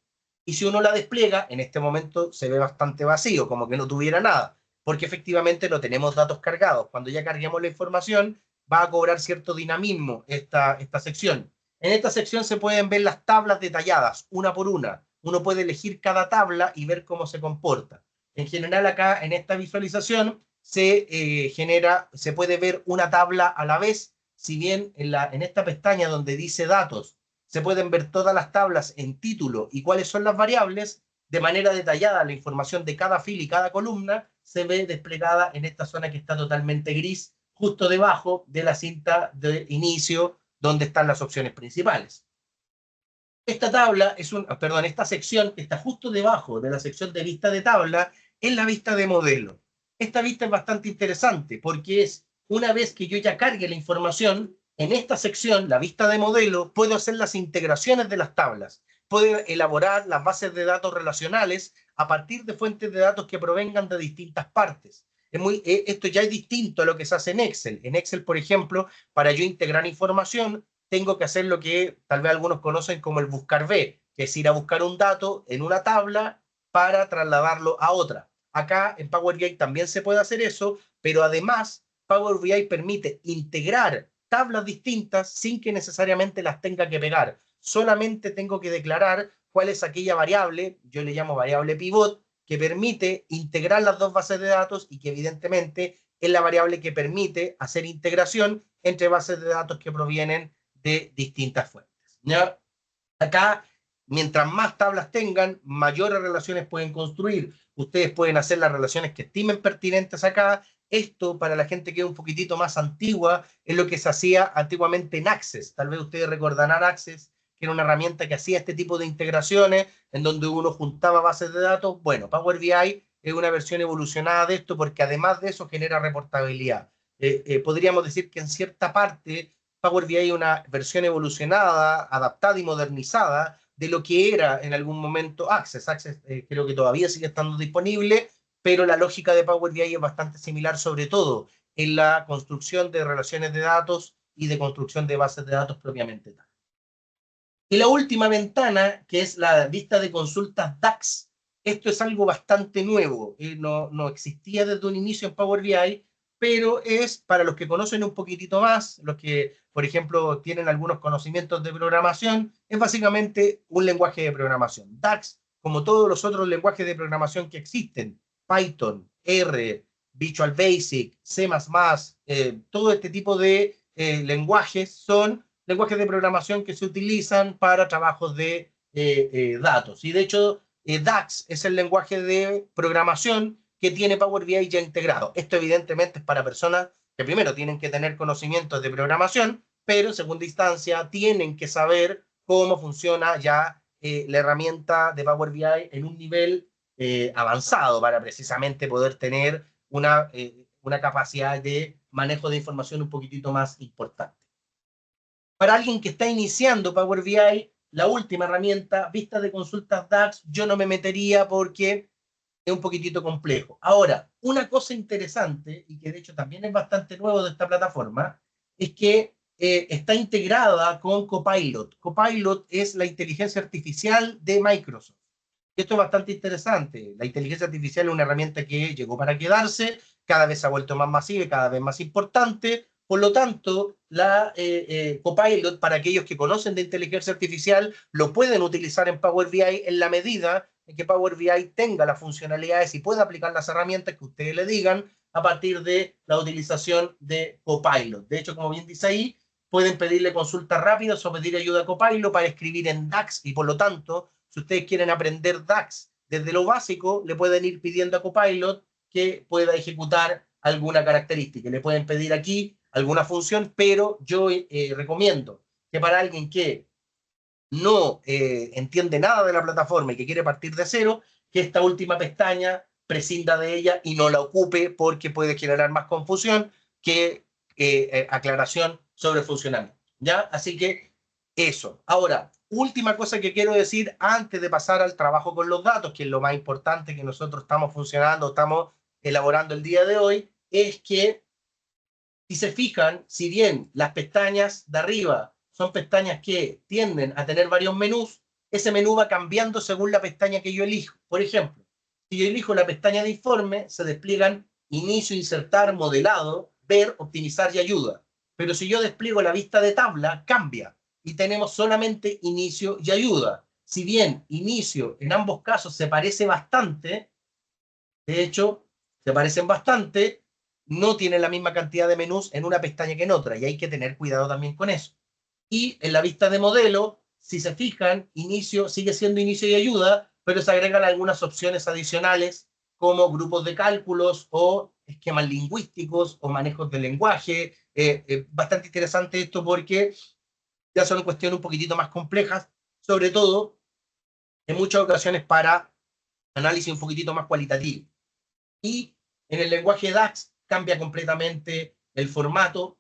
Y si uno la despliega, en este momento se ve bastante vacío, como que no tuviera nada, porque efectivamente no tenemos datos cargados. Cuando ya carguemos la información, va a cobrar cierto dinamismo esta sección. En esta sección se pueden ver las tablas detalladas, una por una. Uno puede elegir cada tabla y ver cómo se comporta. En general acá, en esta visualización, se puede ver una tabla a la vez, si bien en esta pestaña donde dice datos, se pueden ver todas las tablas en título y cuáles son las variables, de manera detallada la información de cada fila y cada columna se ve desplegada en esta zona que está totalmente gris, justo debajo de la cinta de inicio, donde están las opciones principales. Esta sección que está justo debajo de la sección de vista de tabla es la vista de modelo. Esta vista es bastante interesante porque es, una vez que yo ya cargue la información, en esta sección, la vista de modelo, puedo hacer las integraciones de las tablas, puedo elaborar las bases de datos relacionales a partir de fuentes de datos que provengan de distintas partes. Esto ya es distinto a lo que se hace en Excel. En Excel, por ejemplo, para yo integrar información, tengo que hacer lo que tal vez algunos conocen como el buscar B, que es ir a buscar un dato en una tabla para trasladarlo a otra. Acá en Power BI también se puede hacer eso, pero además Power BI permite integrar tablas distintas sin que necesariamente las tenga que pegar. Solamente tengo que declarar cuál es aquella variable, yo le llamo variable pivot, que permite integrar las dos bases de datos y que evidentemente es la variable que permite hacer integración entre bases de datos que provienen de distintas fuentes, ¿ya? Acá, mientras más tablas tengan, mayores relaciones pueden construir. Ustedes pueden hacer las relaciones que estimen pertinentes acá. Esto, para la gente que es un poquitito más antigua, es lo que se hacía antiguamente en Access. Tal vez ustedes recordarán Access, que era una herramienta que hacía este tipo de integraciones, en donde uno juntaba bases de datos. Bueno, Power BI es una versión evolucionada de esto, porque además de eso genera reportabilidad. Podríamos decir que en cierta parte Power BI es una versión evolucionada, adaptada y modernizada de lo que era en algún momento Access. Access creo que todavía sigue estando disponible, pero la lógica de Power BI es bastante similar, sobre todo en la construcción de relaciones de datos y de construcción de bases de datos propiamente tal. Y la última ventana, que es la vista de consultas DAX, esto es algo bastante nuevo, no existía desde un inicio en Power BI, pero es para los que conocen un poquitito más, los que, por ejemplo, tienen algunos conocimientos de programación, es básicamente un lenguaje de programación. DAX, como todos los otros lenguajes de programación que existen, Python, R, Visual Basic, C++, todo este tipo de lenguajes son lenguajes de programación que se utilizan para trabajos de datos. Y de hecho, DAX es el lenguaje de programación que tiene Power BI ya integrado. Esto evidentemente es para personas que primero tienen que tener conocimientos de programación, pero en segunda instancia tienen que saber cómo funciona ya la herramienta de Power BI en un nivel avanzado para precisamente poder tener una capacidad de manejo de información un poquitito más importante. Para alguien que está iniciando Power BI, la última herramienta, vista de consultas DAX, yo no me metería porque es un poquitito complejo. Ahora, una cosa interesante, y que de hecho también es bastante nuevo de esta plataforma, es que está integrada con Copilot. Copilot es la inteligencia artificial de Microsoft. Esto es bastante interesante. La inteligencia artificial es una herramienta que llegó para quedarse, cada vez se ha vuelto más masiva y cada vez más importante. Por lo tanto, la Copilot, para aquellos que conocen de inteligencia artificial, lo pueden utilizar en Power BI en la medida en que Power BI tenga las funcionalidades y pueda aplicar las herramientas que ustedes le digan a partir de la utilización de Copilot. De hecho, como bien dice ahí, pueden pedirle consultas rápidas o pedir ayuda a Copilot para escribir en DAX y por lo tanto, si ustedes quieren aprender DAX desde lo básico, le pueden ir pidiendo a Copilot que pueda ejecutar alguna característica. Le pueden pedir aquí alguna función, pero yo recomiendo que para alguien que no entiende nada de la plataforma y que quiere partir de cero, que esta última pestaña prescinda de ella y no la ocupe porque puede generar más confusión que aclaración sobre el funcionamiento. ¿Ya? Así que eso. Ahora, última cosa que quiero decir antes de pasar al trabajo con los datos, que es lo más importante que nosotros estamos funcionando, estamos elaborando el día de hoy, es que si se fijan, si bien las pestañas de arriba son pestañas que tienden a tener varios menús, ese menú va cambiando según la pestaña que yo elijo. Por ejemplo, si yo elijo la pestaña de informe, se despliegan inicio, insertar, modelado, ver, optimizar y ayuda. Pero si yo despliego la vista de tabla, cambia y tenemos solamente inicio y ayuda. Si bien inicio en ambos casos se parece bastante, de hecho, se parecen bastante, no tienen la misma cantidad de menús en una pestaña que en otra, y hay que tener cuidado también con eso. Y en la vista de modelo, si se fijan, inicio sigue siendo inicio y ayuda, pero se agregan algunas opciones adicionales como grupos de cálculos o esquemas lingüísticos o manejos de lenguaje. Bastante interesante esto porque ya son cuestiones un poquitito más complejas, sobre todo en muchas ocasiones para análisis un poquitito más cualitativo. Y en el lenguaje DAX cambia completamente el formato.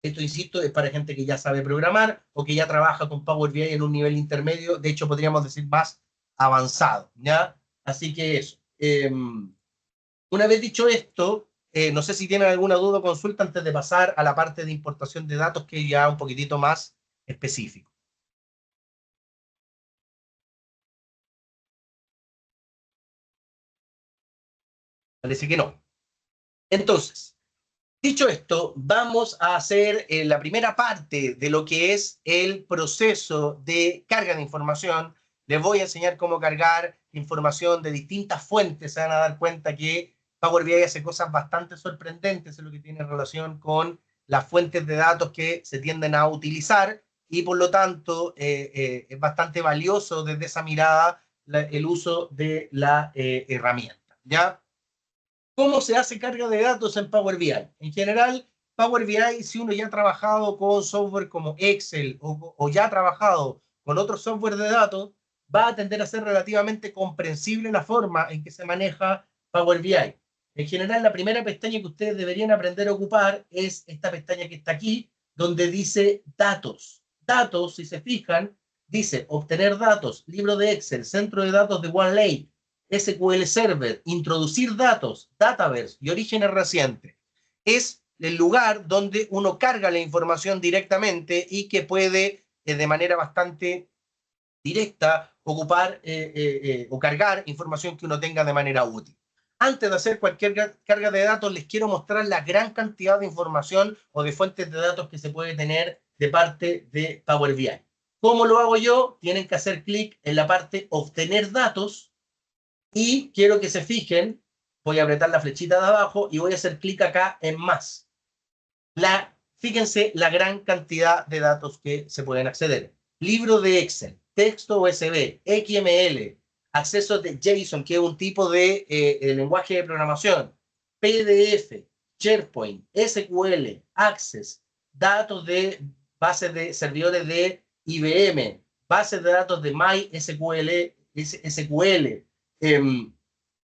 Esto, insisto, es para gente que ya sabe programar o que ya trabaja con Power BI en un nivel intermedio, de hecho podríamos decir más avanzado, ¿ya? Así que eso. Una vez dicho esto, no sé si tienen alguna duda o consulta antes de pasar a la parte de importación de datos, que es ya un poquitito más específico. Parece que no. Entonces, dicho esto, vamos a hacer la primera parte de lo que es el proceso de carga de información. Les voy a enseñar cómo cargar información de distintas fuentes. Se van a dar cuenta que Power BI hace cosas bastante sorprendentes en lo que tiene relación con las fuentes de datos que se tienden a utilizar y por lo tanto es bastante valioso desde esa mirada el uso de la herramienta. ¿Ya? ¿Cómo se hace carga de datos en Power BI? En general, Power BI, si uno ya ha trabajado con software como Excel o ya ha trabajado con otro software de datos, va a tender a ser relativamente comprensible la forma en que se maneja Power BI. En general, la primera pestaña que ustedes deberían aprender a ocupar es esta pestaña que está aquí, donde dice datos. Datos, si se fijan, dice obtener datos, libro de Excel, centro de datos de OneLake, SQL Server, introducir datos, Dataverse y orígenes recientes. Es el lugar donde uno carga la información directamente y que puede de manera bastante directa ocupar o cargar información que uno tenga de manera útil. Antes de hacer cualquier carga de datos, les quiero mostrar la gran cantidad de información o de fuentes de datos que se puede tener de parte de Power BI. ¿Cómo lo hago yo? Tienen que hacer clic en la parte obtener datos y quiero que se fijen, voy a apretar la flechita de abajo y voy a hacer clic acá en más. Fíjense la gran cantidad de datos que se pueden acceder. Libro de Excel, texto USB, XML, acceso de JSON, que es un tipo de lenguaje de programación, PDF, SharePoint, SQL, Access, datos de bases de servidores de IBM, bases de datos de MySQL, SQL,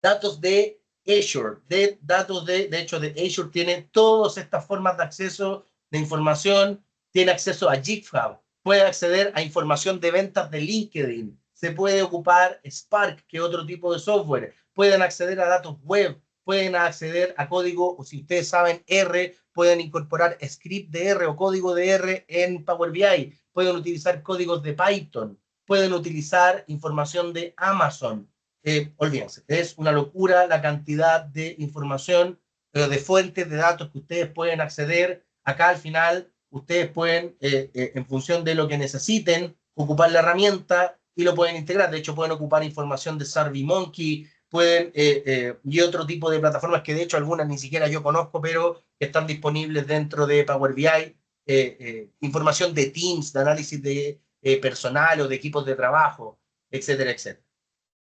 datos de Azure, de hecho, de Azure tiene todas estas formas de acceso de información, tiene acceso a GitHub, puede acceder a información de ventas de LinkedIn, se puede ocupar Spark, que es otro tipo de software, pueden acceder a datos web, pueden acceder a código, o si ustedes saben R, pueden incorporar script de R o código de R en Power BI, pueden utilizar códigos de Python, pueden utilizar información de Amazon. Olvídense, es una locura la cantidad de información, de fuentes de datos que ustedes pueden acceder. Acá al final, ustedes pueden, en función de lo que necesiten, ocupar la herramienta y lo pueden integrar. De hecho, pueden ocupar información de SurveyMonkey, pueden, y otro tipo de plataformas que de hecho algunas ni siquiera yo conozco, pero que están disponibles dentro de Power BI. Información de Teams, de análisis de personal o de equipos de trabajo, etcétera, etcétera.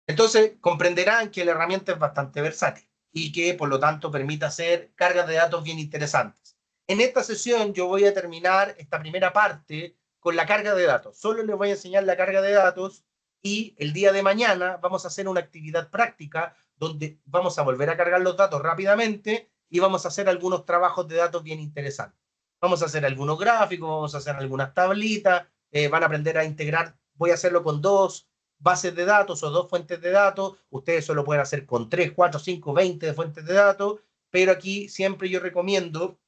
Entonces, comprenderán que la herramienta es bastante versátil y que, por lo tanto, permite hacer cargas de datos bien interesantes. En esta sesión yo voy a terminar esta primera parte con la carga de datos. Solo les voy a enseñar la carga de datos y el día de mañana vamos a hacer una actividad práctica donde vamos a volver a cargar los datos rápidamente y vamos a hacer algunos trabajos de datos bien interesantes. Vamos a hacer algunos gráficos, vamos a hacer algunas tablitas, van a aprender a integrar, voy a hacerlo con 2 bases de datos o 2 fuentes de datos, ustedes solo pueden hacer con 3, 4, 5, 20 de fuentes de datos, pero aquí siempre yo recomiendo,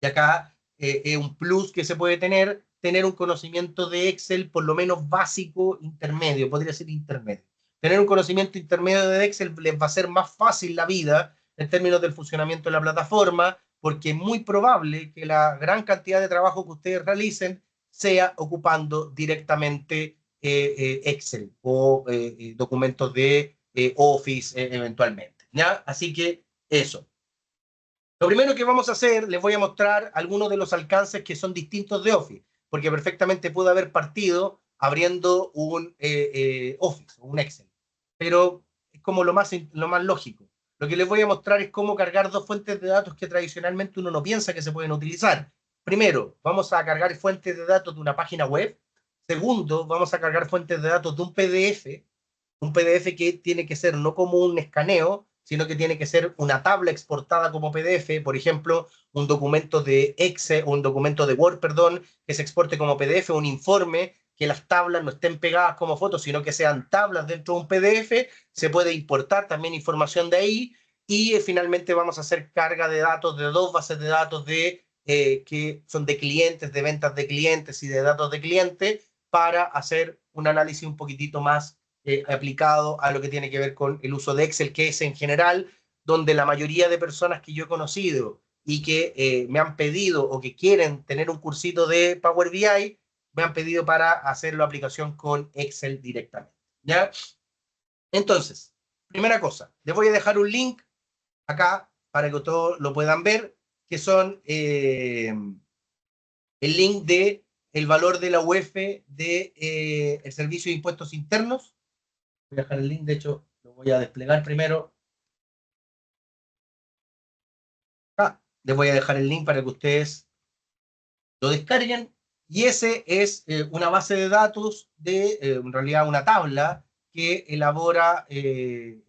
y acá es un plus que se puede tener un conocimiento de Excel por lo menos básico, intermedio, podría ser intermedio. Tener un conocimiento intermedio de Excel les va a hacer más fácil la vida en términos del funcionamiento de la plataforma, porque es muy probable que la gran cantidad de trabajo que ustedes realicen sea ocupando directamente Excel o documentos de Office eventualmente, ¿ya? Así que eso. Lo primero que vamos a hacer, les voy a mostrar algunos de los alcances que son distintos de Office, porque perfectamente pude haber partido abriendo un Office o un Excel, pero es como lo más lógico. Lo que les voy a mostrar es cómo cargar 2 fuentes de datos que tradicionalmente uno no piensa que se pueden utilizar. Primero, vamos a cargar fuentes de datos de una página web. Segundo, vamos a cargar fuentes de datos de un PDF que tiene que ser no como un escaneo, sino que tiene que ser una tabla exportada como PDF, por ejemplo, un documento de Excel, un documento de Word, perdón, que se exporte como PDF, un informe, que las tablas no estén pegadas como fotos, sino que sean tablas dentro de un PDF, se puede importar también información de ahí, y finalmente vamos a hacer carga de datos de 2 bases de datos que son de clientes, de ventas de clientes y de datos de clientes, para hacer un análisis un poquitito más aplicado a lo que tiene que ver con el uso de Excel, que es en general donde la mayoría de personas que yo he conocido y que me han pedido o que quieren tener un cursito de Power BI, me han pedido para hacer la aplicación con Excel directamente, ¿ya? Entonces, primera cosa, les voy a dejar un link acá para que todos lo puedan ver, que son el link de el valor de la UEF de el Servicio de Impuestos Internos. Voy a dejar el link, de hecho, lo voy a desplegar primero. Les voy a dejar el link para que ustedes lo descarguen. Y ese es una base de datos de, en realidad, una tabla que elabora el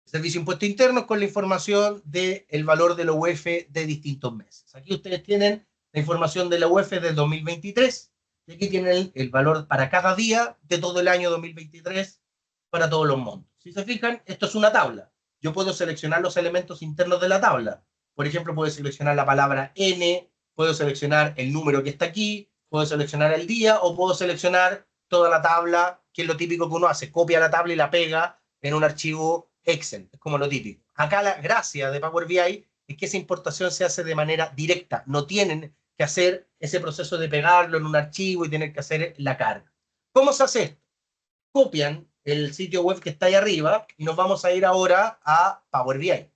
Servicio de Impuestos Internos con la información del valor de la UEF de distintos meses. Aquí ustedes tienen la información de la UEF del 2023 y aquí tienen el valor para cada día de todo el año 2023 para todos los montos. Si se fijan, esto es una tabla. Yo puedo seleccionar los elementos internos de la tabla. Por ejemplo, puedo seleccionar la palabra N, puedo seleccionar el número que está aquí, puedo seleccionar el día o puedo seleccionar toda la tabla, que es lo típico que uno hace, copia la tabla y la pega en un archivo Excel, es como lo típico. Acá la gracia de Power BI es que esa importación se hace de manera directa, no tienen que hacer ese proceso de pegarlo en un archivo y tener que hacer la carga. ¿Cómo se hace esto? Copian el sitio web que está ahí arriba y nos vamos a ir ahora a Power BI.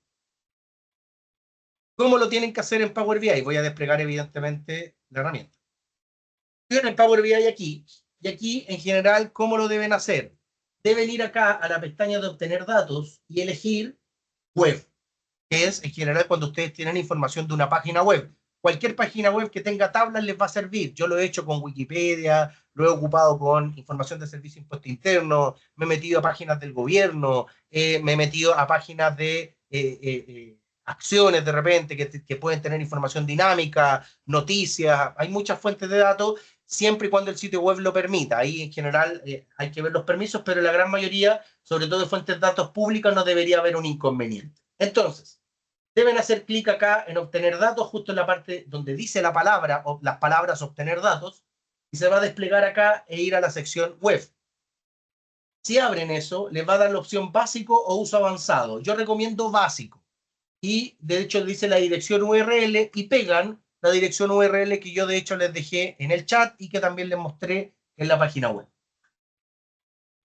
¿Cómo lo tienen que hacer en Power BI? Voy a desplegar evidentemente la herramienta. Tienen Power BI aquí, y aquí en general, ¿cómo lo deben hacer? Deben ir acá a la pestaña de obtener datos y elegir web. que es en general cuando ustedes tienen información de una página web. Cualquier página web que tenga tablas les va a servir. Yo lo he hecho con Wikipedia, lo he ocupado con información de Servicio de Impuesto Interno, me he metido a páginas del gobierno, me he metido a páginas de acciones de repente que pueden tener información dinámica, noticias, hay muchas fuentes de datos, siempre y cuando el sitio web lo permita. Ahí en general hay que ver los permisos, pero en la gran mayoría, sobre todo de fuentes de datos públicas, no debería haber un inconveniente. Entonces, deben hacer clic acá en obtener datos, justo en la parte donde dice la palabra, o las palabras obtener datos, y se va a desplegar acá e ir a la sección web. Si abren eso, les va a dar la opción básico o uso avanzado. Yo recomiendo básico. Y de hecho dice la dirección URL y pegan la dirección URL que yo de hecho les dejé en el chat y que también les mostré en la página web.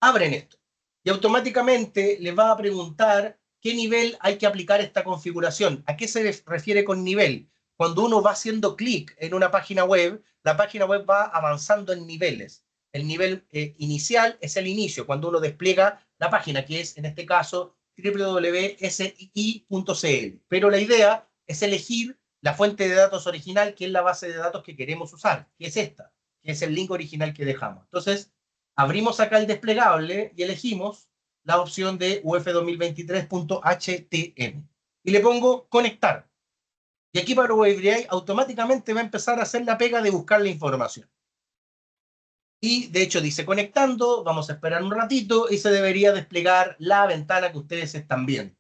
Abren esto y automáticamente les va a preguntar qué nivel hay que aplicar esta configuración. ¿A qué se refiere con nivel? Cuando uno va haciendo clic en una página web, la página web va avanzando en niveles. El nivel inicial es el inicio, cuando uno despliega la página, que es en este caso www.si.cl. Pero la idea es elegir la fuente de datos original, que es la base de datos que queremos usar, que es esta, que es el link original que dejamos. Entonces, abrimos acá el desplegable y elegimos la opción de uf2023.htm. Y le pongo conectar. Y aquí para Power BI automáticamente va a empezar a hacer la pega de buscar la información. Y de hecho dice conectando, vamos a esperar un ratito y se debería desplegar la ventana que ustedes están viendo.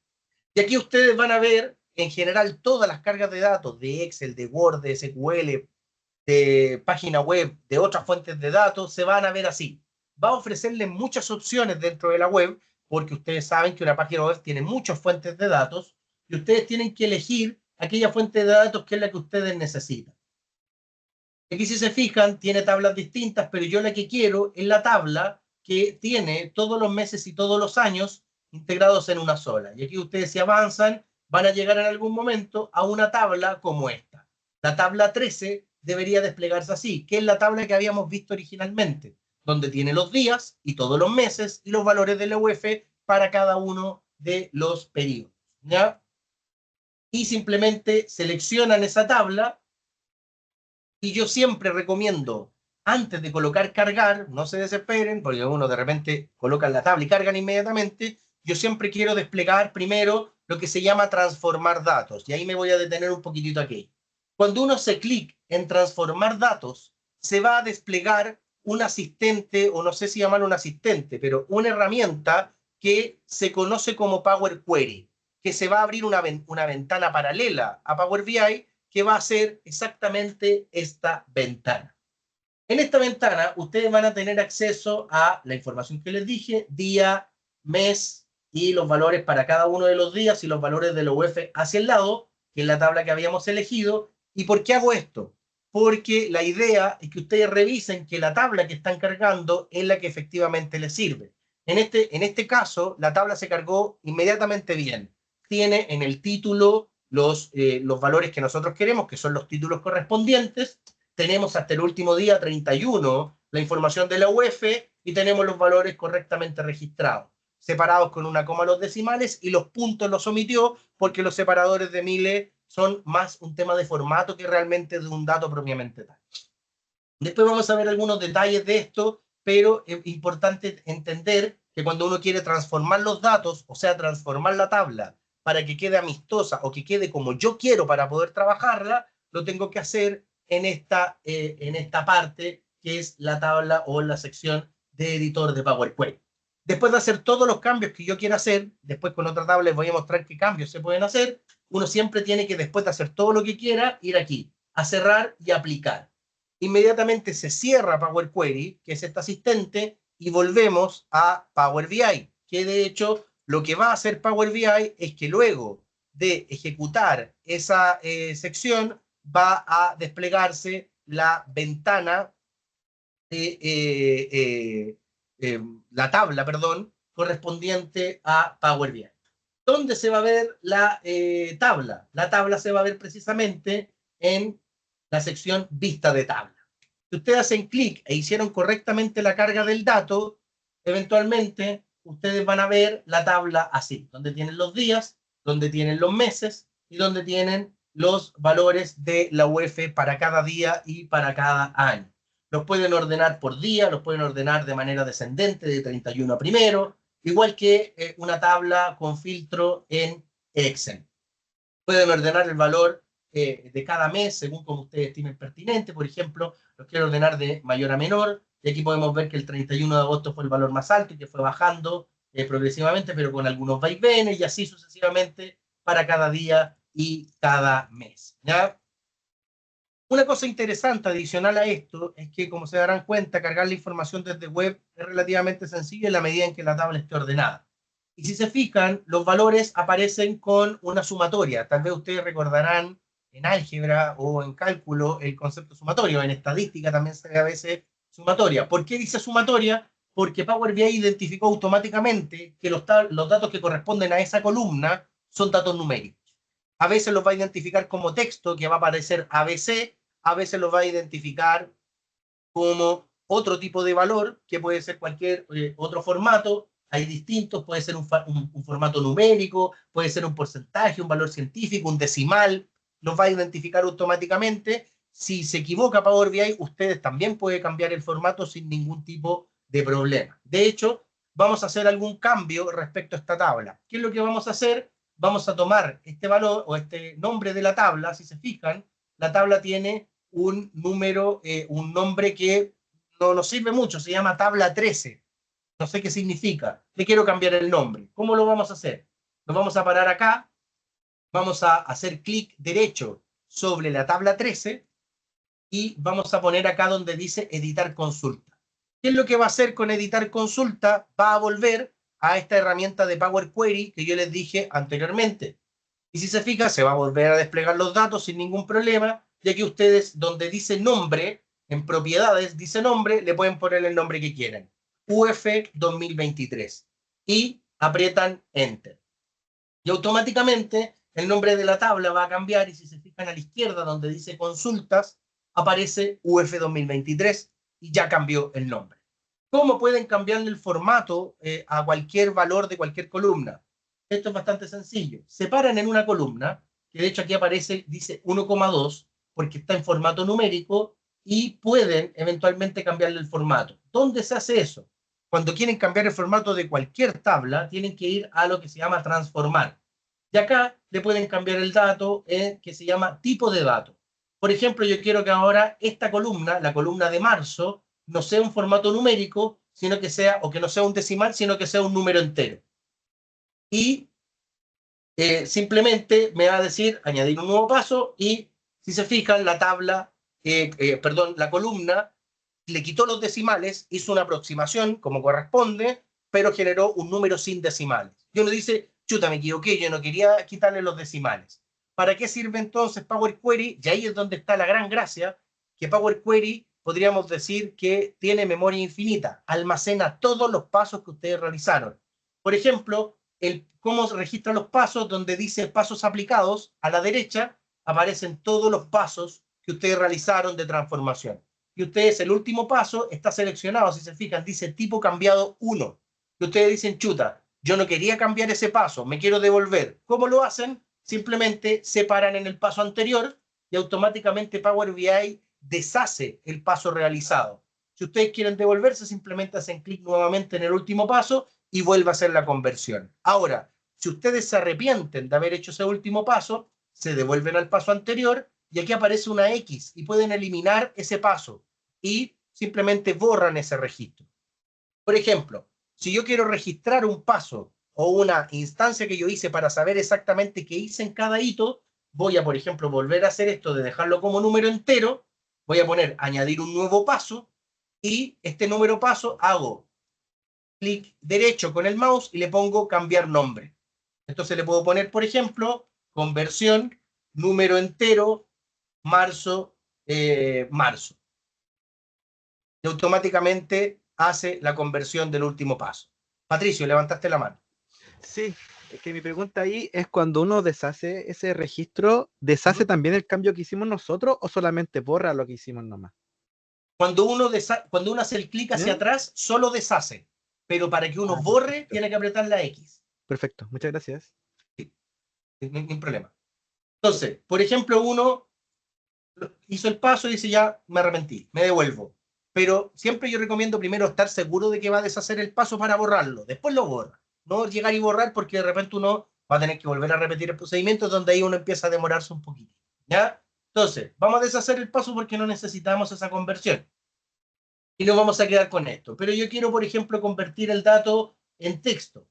Y aquí ustedes van a ver en general todas las cargas de datos de Excel, de Word, de SQL, de página web, de otras fuentes de datos, se van a ver así. Va a ofrecerles muchas opciones dentro de la web, porque ustedes saben que una página web tiene muchas fuentes de datos y ustedes tienen que elegir aquella fuente de datos que es la que ustedes necesitan. Aquí si se fijan, tiene tablas distintas, pero yo la que quiero es la tabla que tiene todos los meses y todos los años integrados en una sola. Y aquí ustedes si avanzan, van a llegar en algún momento a una tabla como esta. La tabla 13 debería desplegarse así, que es la tabla que habíamos visto originalmente, donde tiene los días y todos los meses y los valores de la UF para cada uno de los periodos. ¿Ya? Y simplemente seleccionan esa tabla. Y yo siempre recomiendo, antes de colocar cargar, no se desesperen, porque uno de repente coloca la tabla y cargan inmediatamente, yo siempre quiero desplegar primero lo que se llama transformar datos, y ahí me voy a detener un poquitito aquí. Cuando uno hace clic en transformar datos, se va a desplegar un asistente, o no sé si llamarlo un asistente, pero una herramienta que se conoce como Power Query, que se va a abrir una ventana paralela a Power BI, que va a ser exactamente esta ventana. En esta ventana ustedes van a tener acceso a la información que les dije, día, mes y los valores para cada uno de los días y los valores de la UF hacia el lado, que es la tabla que habíamos elegido. ¿Y por qué hago esto? Porque la idea es que ustedes revisen que la tabla que están cargando es la que efectivamente les sirve. En este caso, la tabla se cargó inmediatamente bien. Tiene en el título los valores que nosotros queremos, que son los títulos correspondientes. Tenemos hasta el último día, 31, la información de la UF y tenemos los valores correctamente registrados, separados con una coma los decimales, y los puntos los omitió porque los separadores de miles son más un tema de formato que realmente de un dato propiamente tal. Después vamos a ver algunos detalles de esto, pero es importante entender que cuando uno quiere transformar los datos, o sea, transformar la tabla para que quede amistosa o que quede como yo quiero para poder trabajarla, lo tengo que hacer en esta parte que es la tabla o la sección de editor de PowerPoint. Después de hacer todos los cambios que yo quiera hacer, después con otra tabla les voy a mostrar qué cambios se pueden hacer, uno siempre tiene que, después de hacer todo lo que quiera, ir aquí a cerrar y aplicar. Inmediatamente se cierra Power Query, que es este asistente, y volvemos a Power BI, que de hecho lo que va a hacer Power BI es que luego de ejecutar esa sección va a desplegarse la ventana de la tabla, perdón, correspondiente a Power BI. ¿Dónde se va a ver la tabla? La tabla se va a ver precisamente en la sección vista de tabla. Si ustedes hacen clic e hicieron correctamente la carga del dato, eventualmente ustedes van a ver la tabla así, donde tienen los días donde tienen los meses y donde tienen los valores de la UEF para cada día y para cada año. Los pueden ordenar por día, los pueden ordenar de manera descendente, de 31 a primero, igual que una tabla con filtro en Excel. Pueden ordenar el valor de cada mes según como ustedes estimen pertinente. Por ejemplo, los quiero ordenar de mayor a menor, y aquí podemos ver que el 31 de agosto fue el valor más alto y que fue bajando progresivamente, pero con algunos vaivenes, y así sucesivamente para cada día y cada mes, ¿ya? Una cosa interesante adicional a esto es que, como se darán cuenta, cargar la información desde web es relativamente sencillo en la medida en que la tabla esté ordenada. Y si se fijan, los valores aparecen con una sumatoria. Tal vez ustedes recordarán en álgebra o en cálculo el concepto sumatorio. En estadística también se ve a veces sumatoria. ¿Por qué dice sumatoria? Porque Power BI identificó automáticamente que los datos que corresponden a esa columna son datos numéricos. A veces los va a identificar como texto, que va a aparecer ABC, a veces los va a identificar como otro tipo de valor, que puede ser cualquier otro formato. Hay distintos, puede ser un formato numérico, puede ser un porcentaje, un valor científico, un decimal, los va a identificar automáticamente. Si se equivoca Power BI, ustedes también pueden cambiar el formato sin ningún tipo de problema. De hecho, vamos a hacer algún cambio respecto a esta tabla. ¿Qué es lo que vamos a hacer? Vamos a tomar este valor o este nombre de la tabla. Si se fijan, la tabla tiene un número, un nombre que no nos sirve mucho, se llama tabla 13. No sé qué significa. Le quiero cambiar el nombre. ¿Cómo lo vamos a hacer? Nos vamos a parar acá, vamos a hacer clic derecho sobre la tabla 13 y vamos a poner acá donde dice editar consulta. ¿Qué es lo que va a hacer con editar consulta? Va a volver a esta herramienta de Power Query que yo les dije anteriormente. Y si se fija, se va a volver a desplegar los datos sin ningún problema, ya que ustedes, donde dice nombre, en propiedades dice nombre, le pueden poner el nombre que quieran. UF 2023. Y aprietan Enter. Y automáticamente el nombre de la tabla va a cambiar, y si se fijan a la izquierda donde dice consultas, aparece UF 2023 y ya cambió el nombre. ¿Cómo pueden cambiarle el formato a cualquier valor de cualquier columna? Esto es bastante sencillo. Separan en una columna, que de hecho aquí aparece, dice 1,2, porque está en formato numérico, y pueden eventualmente cambiarle el formato. ¿Dónde se hace eso? Cuando quieren cambiar el formato de cualquier tabla, tienen que ir a lo que se llama transformar. Y acá le pueden cambiar el dato que se llama tipo de dato. Por ejemplo, yo quiero que ahora esta columna, la columna de marzo, no sea un formato numérico, sino que sea, o que no sea un decimal, sino que sea un número entero. Y simplemente me va a decir añadir un nuevo paso, y si se fijan, la tabla, la columna le quitó los decimales, hizo una aproximación como corresponde, pero generó un número sin decimales. Y uno dice, chuta, me equivoqué, yo no quería quitarle los decimales. ¿Para qué sirve entonces Power Query? Y ahí es donde está la gran gracia, que Power Query podríamos decir que tiene memoria infinita, almacena todos los pasos que ustedes realizaron. Por ejemplo, cómo se registran los pasos, donde dice pasos aplicados, a la derecha aparecen todos los pasos que ustedes realizaron de transformación. Y ustedes, el último paso está seleccionado, si se fijan, dice tipo cambiado 1. Y ustedes dicen, chuta, yo no quería cambiar ese paso, me quiero devolver. ¿Cómo lo hacen? Simplemente se paran en el paso anterior y automáticamente Power BI deshace el paso realizado. Si ustedes quieren devolverse, simplemente hacen clic nuevamente en el último paso y vuelve a hacer la conversión. Ahora, si ustedes se arrepienten de haber hecho ese último paso, se devuelven al paso anterior y aquí aparece una X y pueden eliminar ese paso y simplemente borran ese registro. Por ejemplo, si yo quiero registrar un paso o una instancia que yo hice para saber exactamente qué hice en cada hito, voy a, por ejemplo, volver a hacer esto de dejarlo como número entero, voy a poner añadir un nuevo paso, y este número paso hago clic derecho con el mouse y le pongo cambiar nombre. Entonces le puedo poner, por ejemplo, conversión, número entero, marzo. Y automáticamente hace la conversión del último paso. Patricio, levantaste la mano. Sí, es que mi pregunta ahí es cuando uno deshace ese registro, ¿deshace también el cambio que hicimos nosotros o solamente borra lo que hicimos nomás? Cuando uno hace el clic hacia atrás, solo deshace. Pero para que uno borre, Perfecto. tiene que apretar la X. Perfecto, muchas gracias. No hay ningún problema. Entonces, por ejemplo, uno hizo el paso y dice, ya me arrepentí, me devuelvo. Pero siempre yo recomiendo primero estar seguro de que va a deshacer el paso para borrarlo. Después lo borra. No llegar y borrar porque de repente uno va a tener que volver a repetir el procedimiento, donde ahí uno empieza a demorarse un poquito. ¿Ya? Entonces, vamos a deshacer el paso porque no necesitamos esa conversión. Y nos vamos a quedar con esto. Pero yo quiero, por ejemplo, convertir el dato en texto.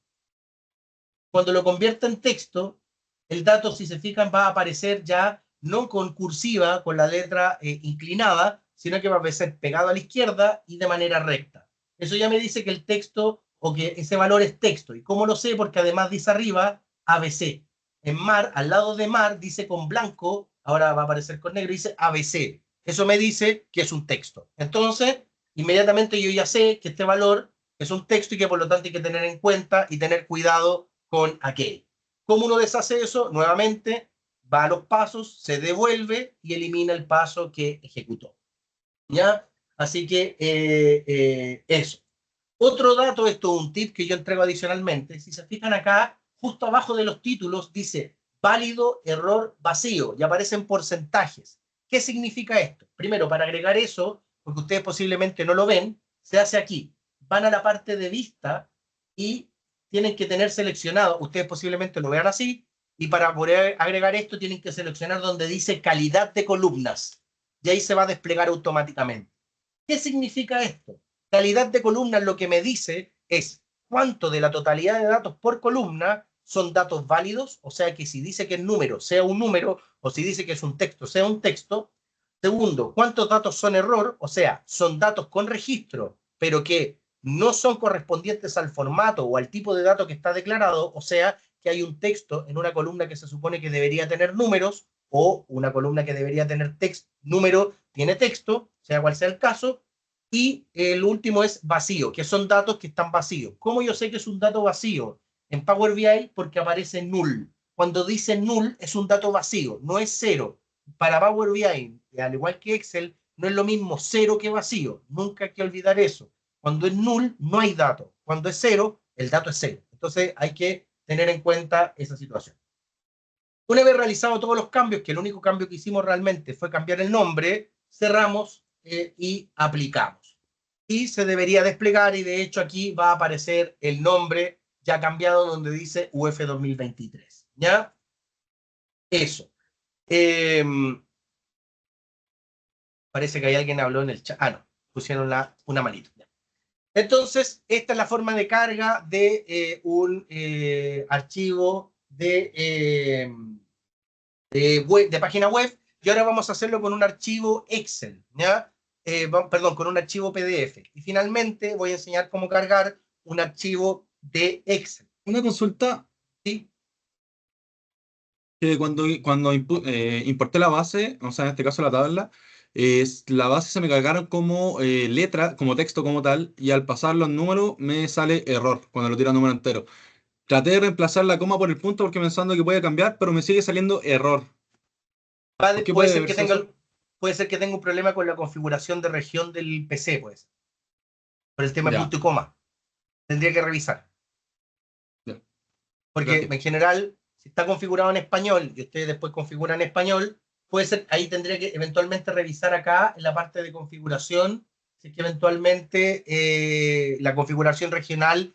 Cuando lo convierta en texto, el dato, si se fijan, va a aparecer ya no con cursiva, con la letra inclinada, sino que va a aparecer pegado a la izquierda y de manera recta. Eso ya me dice que el texto o que ese valor es texto. ¿Y cómo lo sé? Porque además dice arriba ABC. En mar, al lado de mar, dice con blanco, ahora va a aparecer con negro, dice ABC. Eso me dice que es un texto. Entonces, inmediatamente yo ya sé que este valor es un texto y que por lo tanto hay que tener en cuenta y tener cuidado con aquel. ¿Cómo uno deshace eso? Nuevamente, va a los pasos, se devuelve y elimina el paso que ejecutó. ¿Ya? Así que eso. Otro dato, esto es un tip que yo entrego adicionalmente. Si se fijan acá, justo abajo de los títulos dice válido, error, vacío y aparecen porcentajes. ¿Qué significa esto? Primero, para agregar eso, porque ustedes posiblemente no lo ven, se hace aquí. Van a la parte de vista y tienen que tener seleccionado, ustedes posiblemente lo vean así, y para poder agregar esto tienen que seleccionar donde dice calidad de columnas. Y ahí se va a desplegar automáticamente. ¿Qué significa esto? Calidad de columnas lo que me dice es cuánto de la totalidad de datos por columna son datos válidos, o sea que si dice que el número sea un número, o si dice que es un texto sea un texto. Segundo, cuántos datos son error, o sea, son datos con registro, pero que no son correspondientes al formato o al tipo de dato que está declarado, o sea, que hay un texto en una columna que se supone que debería tener números, o una columna que debería tener texto, número tiene texto, sea cual sea el caso, y el último es vacío, que son datos que están vacíos. ¿Cómo yo sé que es un dato vacío? En Power BI porque aparece null. Cuando dice null es un dato vacío, no es cero. Para Power BI, al igual que Excel, no es lo mismo cero que vacío. Nunca hay que olvidar eso. Cuando es null, no hay dato. Cuando es cero, el dato es cero. Entonces hay que tener en cuenta esa situación. Una vez realizado todos los cambios, que el único cambio que hicimos realmente fue cambiar el nombre, cerramos y aplicamos. Y se debería desplegar, y de hecho aquí va a aparecer el nombre ya cambiado donde dice UF 2023. ¿Ya? Eso. Parece que hay alguien habló en el chat. Ah, no, pusieron una manito. Entonces, esta es la forma de carga de un archivo de página web, y ahora vamos a hacerlo con un archivo Excel, ¿ya? Perdón, con un archivo PDF. Y finalmente voy a enseñar cómo cargar un archivo de Excel. Una consulta, ¿Sí? que cuando importé la base, o sea, en este caso la tabla, la base se me cargaron como letra, como texto como tal, y al pasar los números me sale error cuando lo tiro a número entero. Traté de reemplazar la coma por el punto porque pensando que puede cambiar, pero me sigue saliendo error. ¿Por qué Puede puede ser que verse eso? tenga un problema con la configuración de región del PC, pues, por el tema de Ya, punto y coma. Tendría que revisar. ya, Porque gracias. en general, si está configurado en español y ustedes después configuran en español, puede ser, ahí tendría que eventualmente revisar acá en la parte de configuración, si es que eventualmente la configuración regional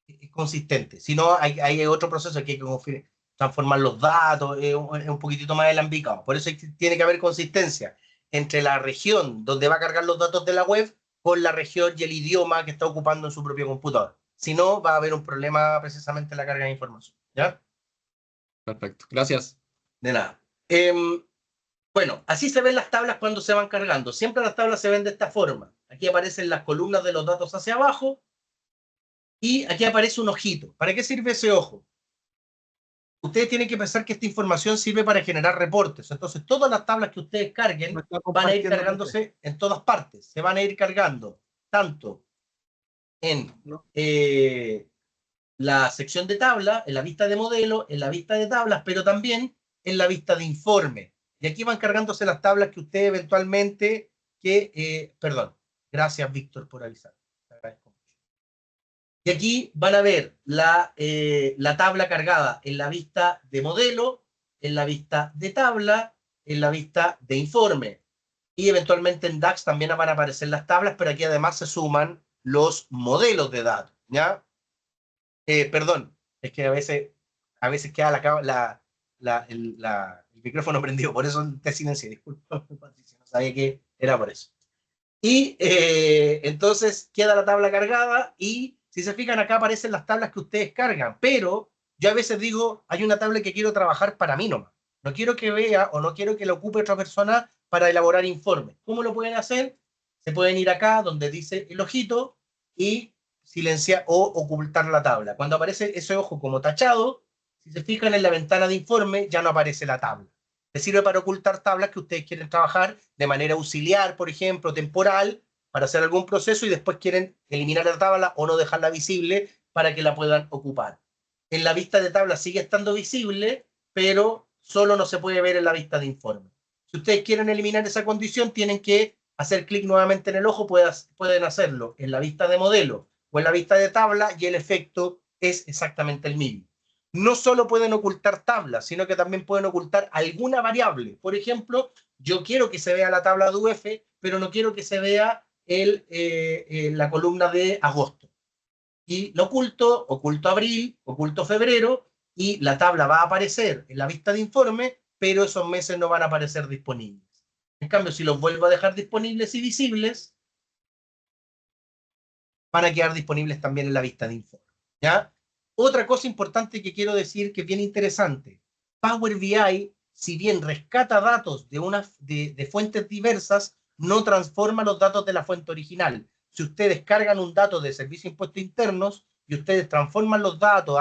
es consistente. Si no, hay otro proceso que hay que transformar los datos, es un poquitito más alambicado. Por eso tiene que haber consistencia entre la región donde va a cargar los datos de la web con la región y el idioma que está ocupando en su propio computador. Si no, va a haber un problema precisamente en la carga de información. ¿Ya? Perfecto. Gracias. De nada. Bueno, así se ven las tablas cuando se van cargando. Siempre las tablas se ven de esta forma. Aquí aparecen las columnas de los datos hacia abajo y aquí aparece un ojito. ¿Para qué sirve ese ojo? Ustedes tienen que pensar que esta información sirve para generar reportes. Entonces, todas las tablas que ustedes carguen van a ir cargándose en todas partes. Se van a ir cargando tanto en la sección de tabla, en la vista de modelo, en la vista de tablas, pero también en la vista de informe. Y aquí van cargándose las tablas que usted eventualmente, perdón, gracias Víctor por avisar. Te agradezco mucho. Y aquí van a ver la tabla cargada en la vista de modelo, en la vista de tabla, en la vista de informe. Y eventualmente en DAX también van a aparecer las tablas, pero aquí además se suman los modelos de datos, ¿ya? Perdón, es que a veces queda el micrófono prendido, por eso te silencié, disculpa, Patricia, no sabía que era por eso. Y entonces queda la tabla cargada y si se fijan acá aparecen las tablas que ustedes cargan, pero yo a veces digo, hay una tabla que quiero trabajar para mí nomás. No quiero que vea o no quiero que la ocupe otra persona para elaborar informes. ¿Cómo lo pueden hacer? Se pueden ir acá donde dice el ojito y silenciar o ocultar la tabla. Cuando aparece ese ojo como tachado, si se fijan en la ventana de informe ya no aparece la tabla. Le sirve para ocultar tablas que ustedes quieren trabajar de manera auxiliar, por ejemplo, temporal, para hacer algún proceso y después quieren eliminar la tabla o no dejarla visible para que la puedan ocupar. En la vista de tabla sigue estando visible, pero solo no se puede ver en la vista de informe. Si ustedes quieren eliminar esa condición, tienen que hacer clic nuevamente en el ojo, pueden hacerlo en la vista de modelo o en la vista de tabla y el efecto es exactamente el mismo. No solo pueden ocultar tablas, sino que también pueden ocultar alguna variable. Por ejemplo, yo quiero que se vea la tabla de UF, pero no quiero que se vea la columna de agosto. Y lo oculto abril, oculto febrero, y la tabla va a aparecer en la vista de informe, pero esos meses no van a aparecer disponibles. En cambio, si los vuelvo a dejar disponibles y visibles, van a quedar disponibles también en la vista de informe, ¿ya? Otra cosa importante que quiero decir que es bien interesante, Power BI, si bien rescata datos de fuentes diversas, no transforma los datos de la fuente original. Si ustedes cargan un dato de Servicio de Impuestos Internos y ustedes transforman los datos,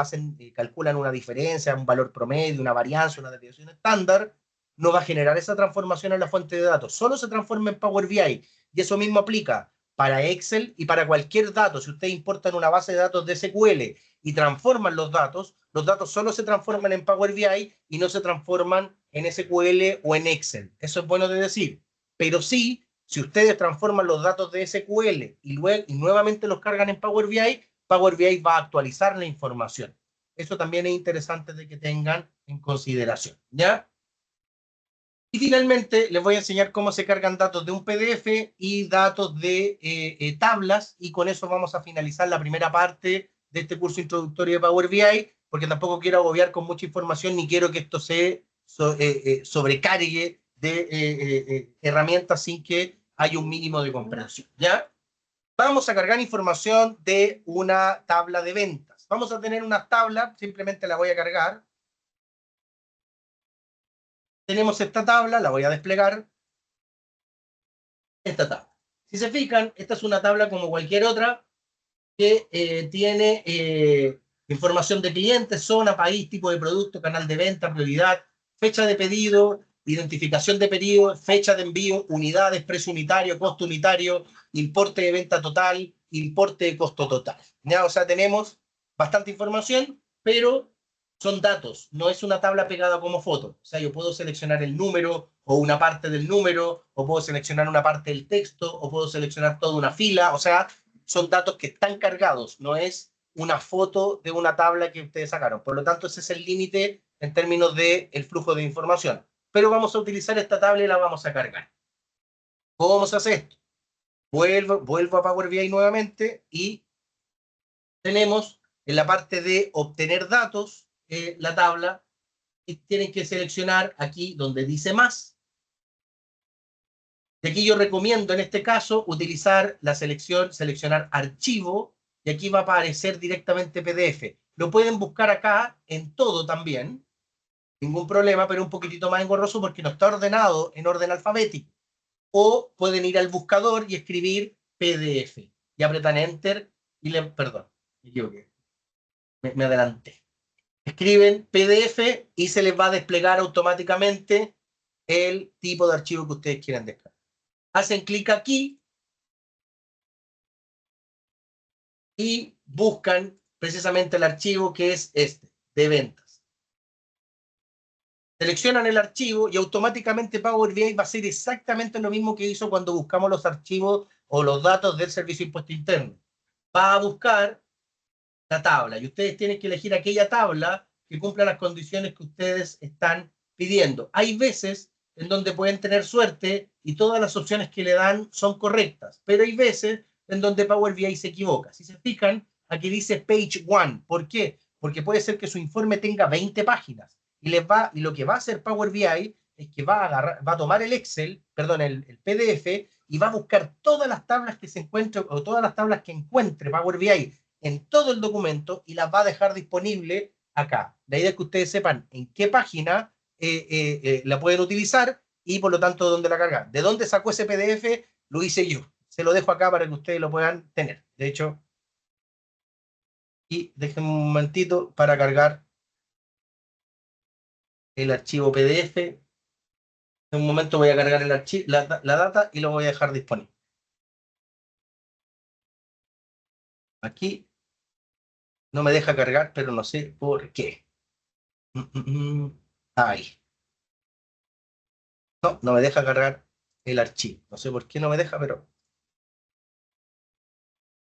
calculan una diferencia, un valor promedio, una varianza, una desviación estándar, no va a generar esa transformación en la fuente de datos. Solo se transforma en Power BI. Y eso mismo aplica para Excel y para cualquier dato. Si ustedes importan una base de datos de SQL y transforman los datos solo se transforman en Power BI y no se transforman en SQL o en Excel. Eso es bueno de decir. Pero sí, si ustedes transforman los datos de SQL y nuevamente los cargan en Power BI va a actualizar la información. Eso también es interesante de que tengan en consideración, ¿ya? Y finalmente les voy a enseñar cómo se cargan datos de un PDF y datos de tablas, y con eso vamos a finalizar la primera parte de este curso introductorio de Power BI, porque tampoco quiero agobiar con mucha información, ni quiero que esto se sobrecargue de herramientas sin que haya un mínimo de comprensión, ¿ya? Vamos a cargar información de una tabla de ventas. Vamos a tener una tabla, simplemente la voy a cargar. Tenemos esta tabla, la voy a desplegar. Esta tabla. Si se fijan, esta es una tabla como cualquier otra que tiene información de clientes, zona, país, tipo de producto, canal de venta, prioridad, fecha de pedido, identificación de pedido, fecha de envío, unidades, precio unitario, costo unitario, importe de venta total, importe de costo total. ¿Ya? O sea, tenemos bastante información, pero son datos, no es una tabla pegada como foto. O sea, yo puedo seleccionar el número o una parte del número, o puedo seleccionar una parte del texto, o puedo seleccionar toda una fila. O sea, son datos que están cargados, no es una foto de una tabla que ustedes sacaron. Por lo tanto, ese es el límite en términos del flujo de información. Pero vamos a utilizar esta tabla y la vamos a cargar. ¿Cómo vamos a hacer esto? Vuelvo a Power BI nuevamente y tenemos en la parte de obtener datos la tabla, y tienen que seleccionar aquí donde dice más. Y aquí yo recomiendo en este caso utilizar la seleccionar archivo, y aquí va a aparecer directamente PDF. Lo pueden buscar acá en todo también, ningún problema, pero un poquitito más engorroso porque no está ordenado en orden alfabético. O pueden ir al buscador y escribir PDF. Y apretan Enter y perdón, me equivoqué. Me adelanté. Escriben PDF y se les va a desplegar automáticamente el tipo de archivo que ustedes quieran descargar. Hacen clic aquí y buscan precisamente el archivo que es este, de ventas. Seleccionan el archivo y automáticamente Power BI va a hacer exactamente lo mismo que hizo cuando buscamos los archivos o los datos del Servicio de Impuestos Internos. Va a buscar la tabla. Y ustedes tienen que elegir aquella tabla que cumpla las condiciones que ustedes están pidiendo. Hay veces en donde pueden tener suerte y todas las opciones que le dan son correctas, pero hay veces en donde Power BI se equivoca. Si se fijan, aquí dice page 1. ¿Por qué? Porque puede ser que su informe tenga 20 páginas y lo que va a hacer Power BI es que va a tomar el Excel, perdón, el PDF, y va a buscar todas las tablas que se encuentren o todas las tablas que encuentre Power BI en todo el documento y las va a dejar disponible acá. La idea es que ustedes sepan en qué página la pueden utilizar y por lo tanto dónde la cargan. ¿De dónde sacó ese PDF? Lo hice yo. Se lo dejo acá para que ustedes lo puedan tener. De hecho, y déjenme un momentito para cargar el archivo PDF. En un momento voy a cargar el archivo, la data y lo voy a dejar disponible. Aquí no me deja cargar, pero no sé por qué. Ahí. No me deja cargar el archivo. No sé por qué no me deja, pero...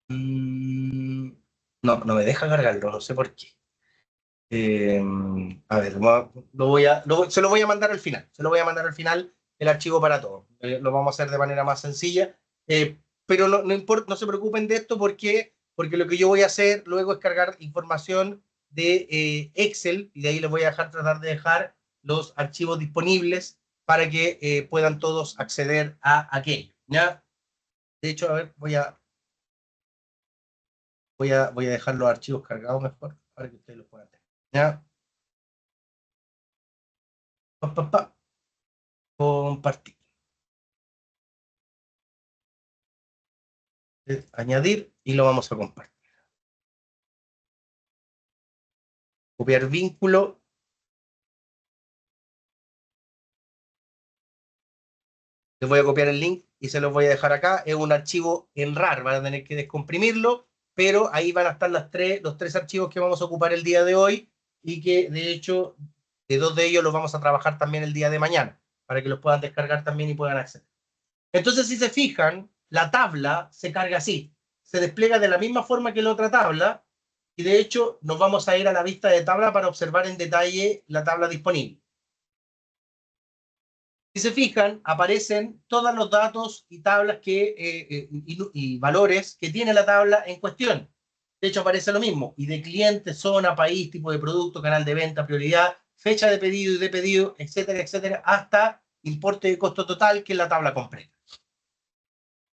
no me deja cargarlo, no sé por qué. A ver, se lo voy a mandar al final. Se lo voy a mandar al final el archivo para todos. Lo vamos a hacer de manera más sencilla. Pero no importa, no se preocupen de esto porque lo que yo voy a hacer luego es cargar información de Excel y de ahí les voy a tratar de dejar los archivos disponibles para que puedan todos acceder a aquello. ¿Ya? De hecho, a ver, voy a dejar los archivos cargados mejor para que ustedes los puedan tener. ¿Ya? Compartir. Añadir y lo vamos a compartir. Copiar vínculo. Les voy a copiar el link y se los voy a dejar acá. Es un archivo en RAR, van a tener que descomprimirlo, pero ahí van a estar los tres archivos que vamos a ocupar el día de hoy y que de hecho de dos de ellos los vamos a trabajar también el día de mañana para que los puedan descargar también y puedan acceder. Entonces, si se fijan, la tabla se carga así. Se despliega de la misma forma que la otra tabla y de hecho nos vamos a ir a la vista de tabla para observar en detalle la tabla disponible. Si se fijan, aparecen todos los datos y tablas y valores que tiene la tabla en cuestión. De hecho, aparece lo mismo. Y de cliente, zona, país, tipo de producto, canal de venta, prioridad, fecha de pedido y de pedido, etcétera, etcétera, hasta importe de costo total, que es la tabla completa.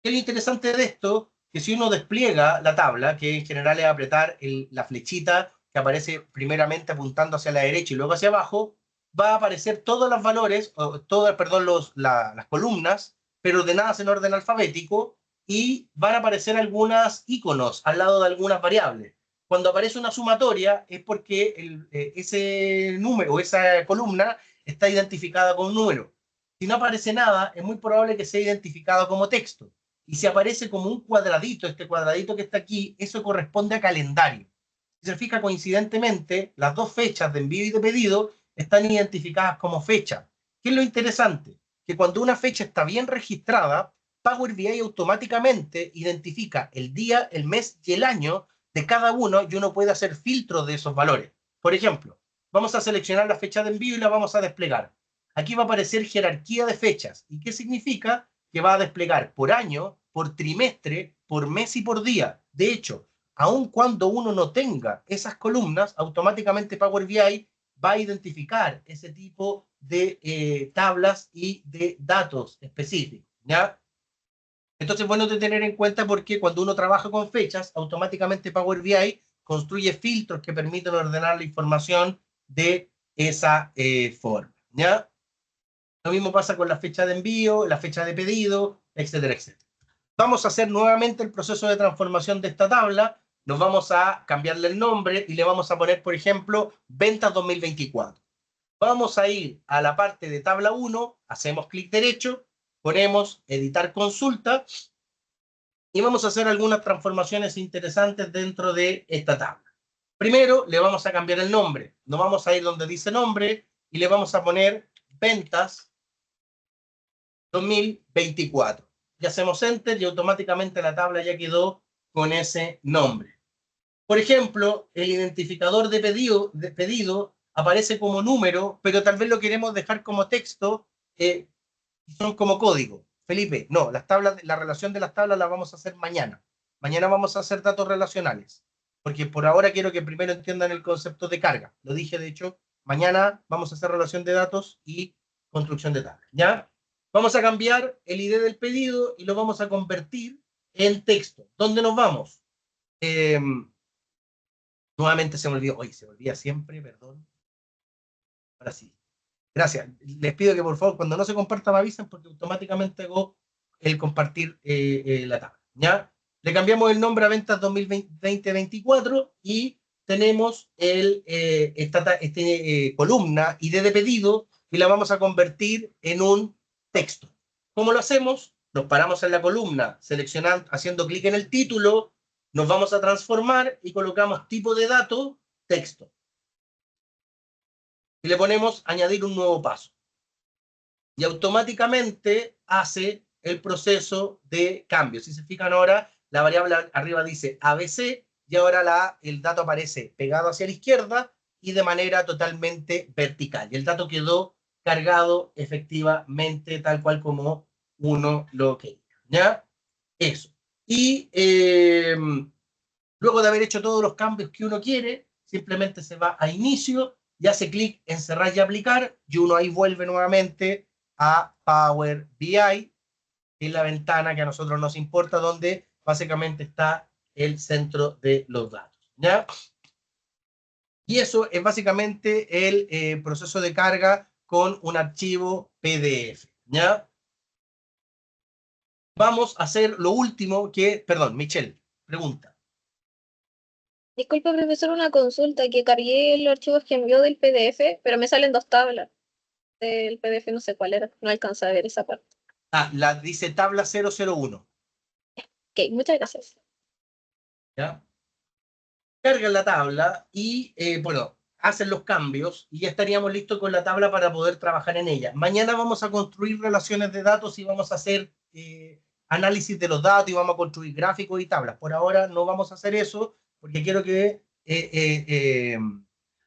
¿Qué es lo interesante de esto? Que si uno despliega la tabla, que en general es apretar la flechita que aparece primeramente apuntando hacia la derecha y luego hacia abajo, va a aparecer todos los valores, las columnas, pero ordenadas en orden alfabético, y van a aparecer algunos iconos al lado de algunas variables. Cuando aparece una sumatoria es porque ese número o esa columna está identificada con un número. Si no aparece nada, es muy probable que sea identificado como texto. Y si aparece como un cuadradito, este cuadradito que está aquí, eso corresponde a calendario. Si se fija, coincidentemente, las dos fechas de envío y de pedido están identificadas como fecha. ¿Qué es lo interesante? Que cuando una fecha está bien registrada, Power BI automáticamente identifica el día, el mes y el año de cada uno y uno puede hacer filtros de esos valores. Por ejemplo, vamos a seleccionar la fecha de envío y la vamos a desplegar. Aquí va a aparecer jerarquía de fechas. ¿Y qué significa? Que va a desplegar por año, por trimestre, por mes y por día. De hecho, aun cuando uno no tenga esas columnas, automáticamente Power BI va a identificar ese tipo de tablas y de datos específicos, ¿ya? Entonces, bueno de tener en cuenta porque cuando uno trabaja con fechas, automáticamente Power BI construye filtros que permiten ordenar la información de esa forma, ¿ya? Lo mismo pasa con la fecha de envío, la fecha de pedido, etcétera, etcétera. Vamos a hacer nuevamente el proceso de transformación de esta tabla. Nos vamos a cambiarle el nombre y le vamos a poner, por ejemplo, ventas 2024. Vamos a ir a la parte de tabla 1, hacemos clic derecho, ponemos editar consulta y vamos a hacer algunas transformaciones interesantes dentro de esta tabla. Primero, le vamos a cambiar el nombre. Nos vamos a ir donde dice nombre y le vamos a poner ventas 2024. Y hacemos enter y automáticamente la tabla ya quedó con ese nombre. Por ejemplo, el identificador de pedido aparece como número, pero tal vez lo queremos dejar como texto, son como código. Felipe, no, la relación de las tablas la vamos a hacer mañana. Mañana vamos a hacer datos relacionales, porque por ahora quiero que primero entiendan el concepto de carga. Lo dije, de hecho, mañana vamos a hacer relación de datos y construcción de tablas, ¿ya? Vamos a cambiar el ID del pedido y lo vamos a convertir en texto. ¿Dónde nos vamos? Nuevamente se me olvidó. Oye, se me olvida siempre, perdón. Ahora sí. Gracias. Les pido que por favor, cuando no se comparta, me avisen porque automáticamente hago el compartir la tabla. ¿Ya? Le cambiamos el nombre a Ventas 2024 y tenemos esta columna ID de pedido y la vamos a convertir en un texto. ¿Cómo lo hacemos? Nos paramos en la columna, seleccionando, haciendo clic en el título, nos vamos a transformar y colocamos tipo de dato, texto. Y le ponemos añadir un nuevo paso. Y automáticamente hace el proceso de cambio. Si se fijan ahora, la variable arriba dice ABC y ahora el dato aparece pegado hacia la izquierda y de manera totalmente vertical. Y el dato quedó cargado efectivamente tal cual como uno lo quería. ¿Ya? Eso. Y luego de haber hecho todos los cambios que uno quiere, simplemente se va a inicio y hace clic en cerrar y aplicar, y uno ahí vuelve nuevamente a Power BI, que es la ventana que a nosotros nos importa, donde básicamente está el centro de los datos, ¿ya? Y eso es básicamente el proceso de carga con un archivo PDF, ¿ya? Vamos a hacer lo último que, perdón, Michelle, pregunta. Disculpe, profesor, una consulta, que cargué los archivos que envió del PDF, pero me salen dos tablas del PDF, no sé cuál era, no alcanza a ver esa parte. La dice tabla 001. Ok, muchas gracias. ¿Ya? Cargan la tabla y, bueno, hacen los cambios y ya estaríamos listos con la tabla para poder trabajar en ella. Mañana vamos a construir relaciones de datos y vamos a hacer análisis de los datos y vamos a construir gráficos y tablas. Por ahora no vamos a hacer eso porque quiero que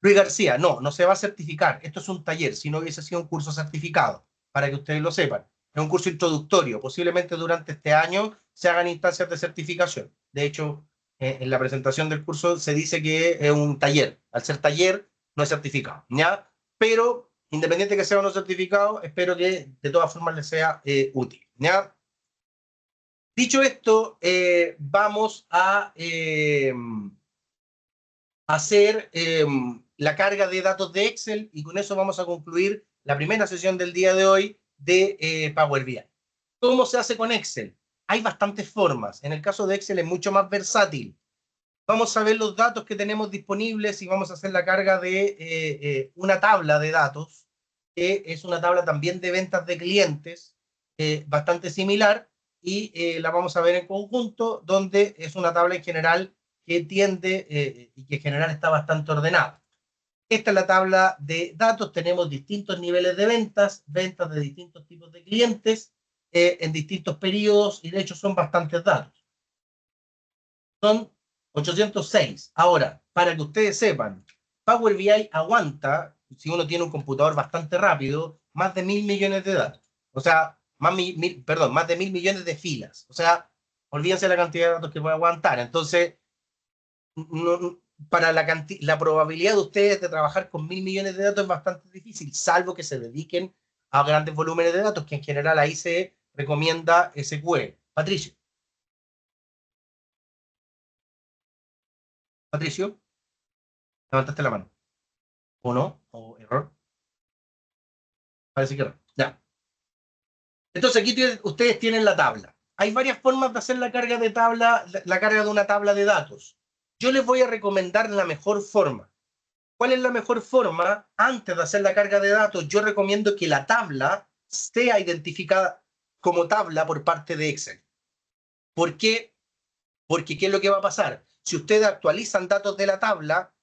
Luis García, no se va a certificar. Esto es un taller, si no hubiese sido un curso certificado, para que ustedes lo sepan. Es un curso introductorio. Posiblemente durante este año se hagan instancias de certificación. De hecho, en la presentación del curso se dice que es un taller. Al ser taller, no es certificado, ¿ya? Pero, independiente de que sea o no certificado, espero que de todas formas les sea útil, ¿ya? Dicho esto, vamos a hacer la carga de datos de Excel y con eso vamos a concluir la primera sesión del día de hoy de Power BI. ¿Cómo se hace con Excel? Hay bastantes formas. En el caso de Excel es mucho más versátil. Vamos a ver los datos que tenemos disponibles y vamos a hacer la carga de una tabla de datos, que es una tabla también de ventas de clientes, bastante similar, y la vamos a ver en conjunto, donde es una tabla en general que tiende y que en general está bastante ordenada. Esta es la tabla de datos, tenemos distintos niveles de ventas de distintos tipos de clientes, en distintos periodos, y de hecho son bastantes datos. Son 806. Ahora, para que ustedes sepan, Power BI aguanta, si uno tiene un computador bastante rápido, más de 1.000 millones de datos. O sea, más de 1.000 millones de filas. O sea, olvídense la cantidad de datos que puede aguantar. Entonces, para la probabilidad de ustedes de trabajar con 1.000 millones de datos es bastante difícil, salvo que se dediquen a grandes volúmenes de datos, que en general ahí se recomienda SQL. Patricio. Patricio, levantaste la mano. ¿O no? ¿O error? Parece que error. Ya. Entonces aquí ustedes tienen la tabla. Hay varias formas de hacer la carga de tabla, la carga de una tabla de datos. Yo les voy a recomendar la mejor forma. ¿Cuál es la mejor forma? Antes de hacer la carga de datos, yo recomiendo que la tabla sea identificada como tabla por parte de Excel. ¿Por qué? Porque ¿qué es lo que va a pasar? Si ustedes actualizan datos de la tabla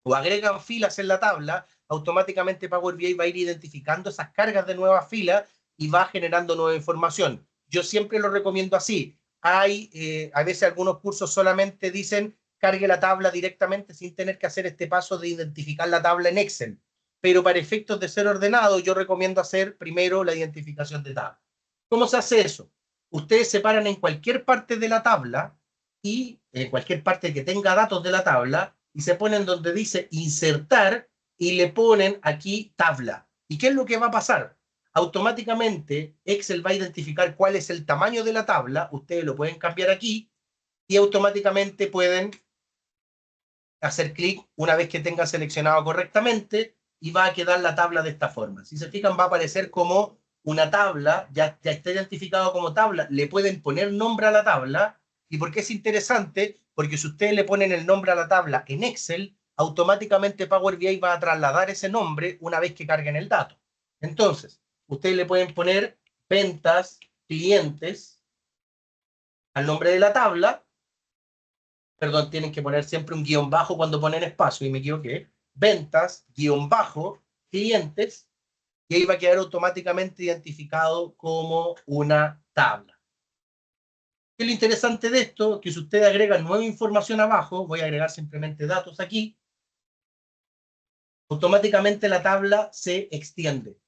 o agregan filas en la tabla, automáticamente Power BI va a ir identificando esas cargas de nuevas filas y va generando nueva información. Yo siempre lo recomiendo así. Hay a veces algunos cursos solamente dicen cargue la tabla directamente sin tener que hacer este paso de identificar la tabla en Excel. Pero para efectos de ser ordenado, yo recomiendo hacer primero la identificación de tabla. ¿Cómo se hace eso? Ustedes se paran en cualquier parte de la tabla y en cualquier parte que tenga datos de la tabla y se ponen donde dice insertar y le ponen aquí tabla. ¿Y qué es lo que va a pasar? Automáticamente Excel va a identificar cuál es el tamaño de la tabla, ustedes lo pueden cambiar aquí y automáticamente pueden hacer clic una vez que tengan seleccionado correctamente y va a quedar la tabla de esta forma. Si se fijan, va a aparecer como una tabla, ya está identificado como tabla, le pueden poner nombre a la tabla. ¿Y por qué es interesante? Porque si ustedes le ponen el nombre a la tabla en Excel, automáticamente Power BI va a trasladar ese nombre una vez que carguen el dato. Entonces, ustedes le pueden poner ventas, clientes, al nombre de la tabla. Perdón, tienen que poner siempre un guión bajo cuando ponen espacio, y me equivoqué. Ventas, guión bajo, clientes, y ahí va a quedar automáticamente identificado como una tabla. ¿Qué es lo interesante de esto? Que si ustedes agregan nueva información abajo, voy a agregar simplemente datos aquí, automáticamente la tabla se extiende.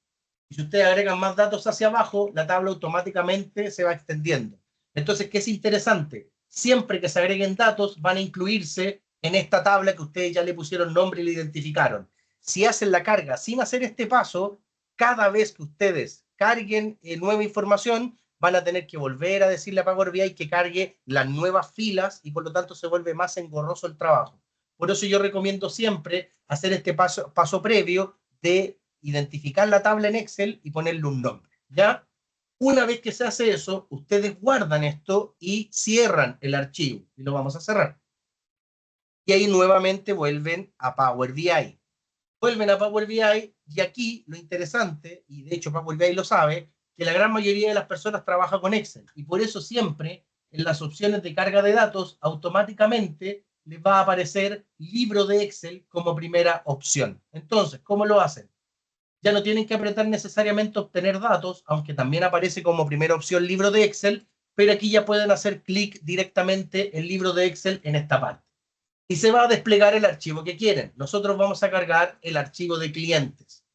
Y si ustedes agregan más datos hacia abajo, la tabla automáticamente se va extendiendo. Entonces, ¿qué es interesante? Siempre que se agreguen datos, van a incluirse en esta tabla que ustedes ya le pusieron nombre y le identificaron. Si hacen la carga sin hacer este paso, cada vez que ustedes carguen nueva información, van a tener que volver a decirle a Power BI que cargue las nuevas filas y por lo tanto se vuelve más engorroso el trabajo. Por eso yo recomiendo siempre hacer este paso previo de identificar la tabla en Excel y ponerle un nombre, ¿ya? Una vez que se hace eso, ustedes guardan esto y cierran el archivo. Y lo vamos a cerrar. Y ahí nuevamente vuelven a Power BI. Vuelven a Power BI y aquí lo interesante, y de hecho Power BI lo sabe, que la gran mayoría de las personas trabaja con Excel. Y por eso siempre en las opciones de carga de datos automáticamente les va a aparecer libro de Excel como primera opción. Entonces, ¿cómo lo hacen? Ya no tienen que apretar necesariamente obtener datos, aunque también aparece como primera opción libro de Excel, pero aquí ya pueden hacer clic directamente en libro de Excel en esta parte. Y se va a desplegar el archivo que quieren. Nosotros vamos a cargar el archivo de clientes.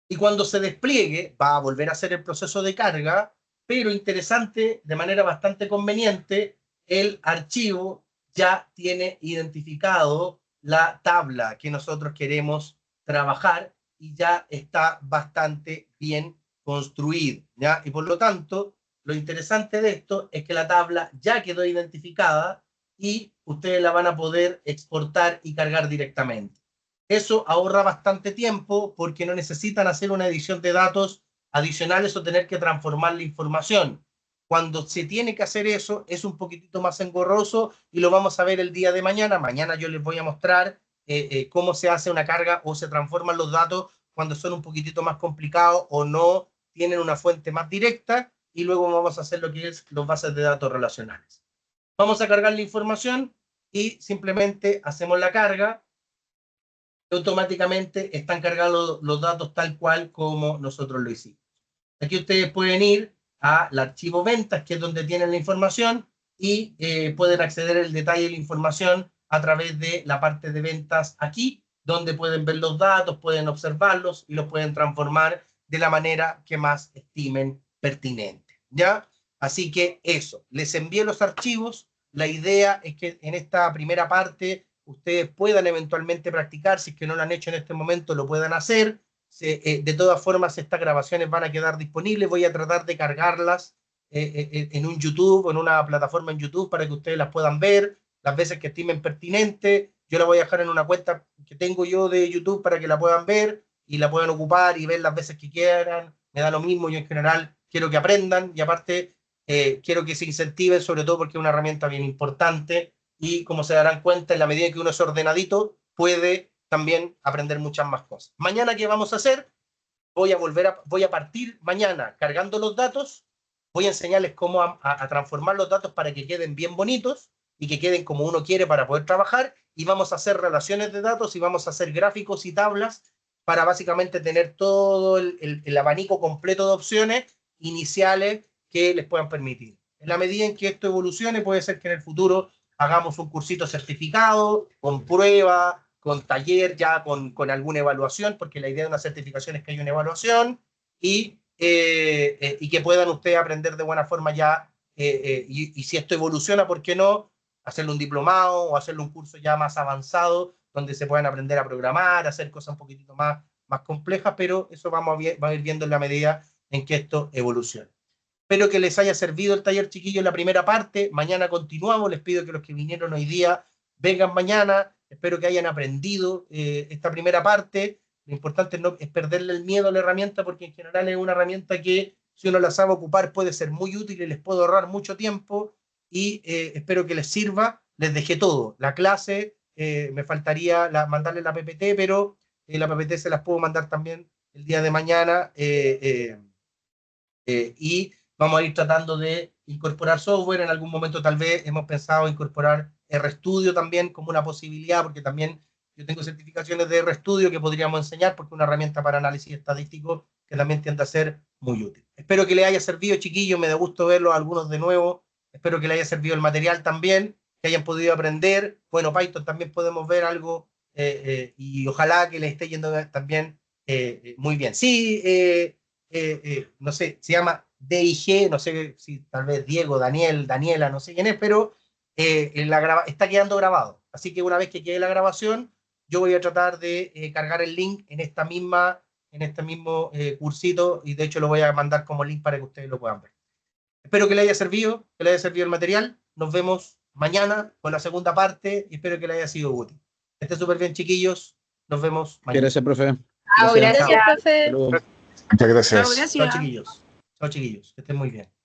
Y cuando se despliegue, va a volver a hacer el proceso de carga, pero interesante, de manera bastante conveniente, el archivo ya tiene identificado la tabla que nosotros queremos trabajar y ya está bastante bien construido, ¿ya? Y por lo tanto, lo interesante de esto es que la tabla ya quedó identificada y ustedes la van a poder exportar y cargar directamente. Eso ahorra bastante tiempo porque no necesitan hacer una edición de datos adicionales o tener que transformar la información. Cuando se tiene que hacer eso, es un poquitito más engorroso y lo vamos a ver el día de mañana. Mañana yo les voy a mostrar cómo se hace una carga o se transforman los datos cuando son un poquitito más complicados o no tienen una fuente más directa, y luego vamos a hacer lo que es los bases de datos relacionales. Vamos a cargar la información y simplemente hacemos la carga. Automáticamente están cargados los datos tal cual como nosotros lo hicimos. Aquí ustedes pueden ir al archivo ventas, que es donde tienen la información, y pueden acceder al detalle de la información a través de la parte de ventas aquí, donde pueden ver los datos, pueden observarlos y los pueden transformar de la manera que más estimen pertinente, ¿ya? Así que eso, les envié los archivos. La idea es que en esta primera parte ustedes puedan eventualmente practicar, si es que no lo han hecho en este momento, lo puedan hacer. De todas formas, estas grabaciones van a quedar disponibles. Voy a tratar de cargarlas en un YouTube, en una plataforma en YouTube, para que ustedes las puedan ver las veces que estimen pertinente. Yo la voy a dejar en una cuenta que tengo yo de YouTube para que la puedan ver y la puedan ocupar y ver las veces que quieran. Me da lo mismo, yo en general quiero que aprendan y aparte quiero que se incentiven, sobre todo porque es una herramienta bien importante y, como se darán cuenta, en la medida en que uno es ordenadito, puede también aprender muchas más cosas. Mañana, ¿qué vamos a hacer? Voy a partir mañana cargando los datos. Voy a enseñarles cómo a transformar los datos para que queden bien bonitos y que queden como uno quiere para poder trabajar, y vamos a hacer relaciones de datos y vamos a hacer gráficos y tablas para básicamente tener todo el abanico completo de opciones iniciales que les puedan permitir. En la medida en que esto evolucione, puede ser que en el futuro hagamos un cursito certificado, con prueba, con taller, ya con alguna evaluación, porque la idea de una certificación es que haya una evaluación, y que puedan ustedes aprender de buena forma ya, y si esto evoluciona, ¿por qué no? Hacerle un diplomado o hacerle un curso ya más avanzado, donde se puedan aprender a programar, hacer cosas un poquitito más complejas, pero eso vamos a ir viendo en la medida en que esto evolucione. Espero que les haya servido el taller, chiquillo, en la primera parte. Mañana continuamos. Les pido que los que vinieron hoy día vengan mañana. Espero que hayan aprendido esta primera parte. Lo importante es perderle el miedo a la herramienta, porque en general es una herramienta que, si uno la sabe ocupar, puede ser muy útil y les puede ahorrar mucho tiempo. Y espero que les sirva. Les dejé todo. La clase, me faltaría mandarle la PPT, pero la PPT se las puedo mandar también el día de mañana. Y vamos a ir tratando de incorporar software. En algún momento tal vez hemos pensado incorporar RStudio también como una posibilidad, porque también yo tengo certificaciones de RStudio que podríamos enseñar, porque es una herramienta para análisis estadístico que también tiende a ser muy útil. Espero que les haya servido, chiquillos. Me da gusto verlos algunos de nuevo. Espero que les haya servido el material también, que hayan podido aprender. Bueno, Python también podemos ver algo, y ojalá que les esté yendo también muy bien. Sí, no sé, se llama DIG, no sé si tal vez Diego, Daniel, Daniela, no sé quién es, pero está quedando grabado. Así que una vez que quede la grabación, yo voy a tratar de cargar el link en este mismo cursito, y de hecho lo voy a mandar como link para que ustedes lo puedan ver. Espero que les haya servido, el material. Nos vemos mañana con la segunda parte y espero que les haya sido útil. Que estén súper bien, chiquillos. Nos vemos mañana. Gracias, profe. Gracias, profe. Saludos. Muchas gracias. Chao, chiquillos. Chao, chiquillos. Que estén muy bien.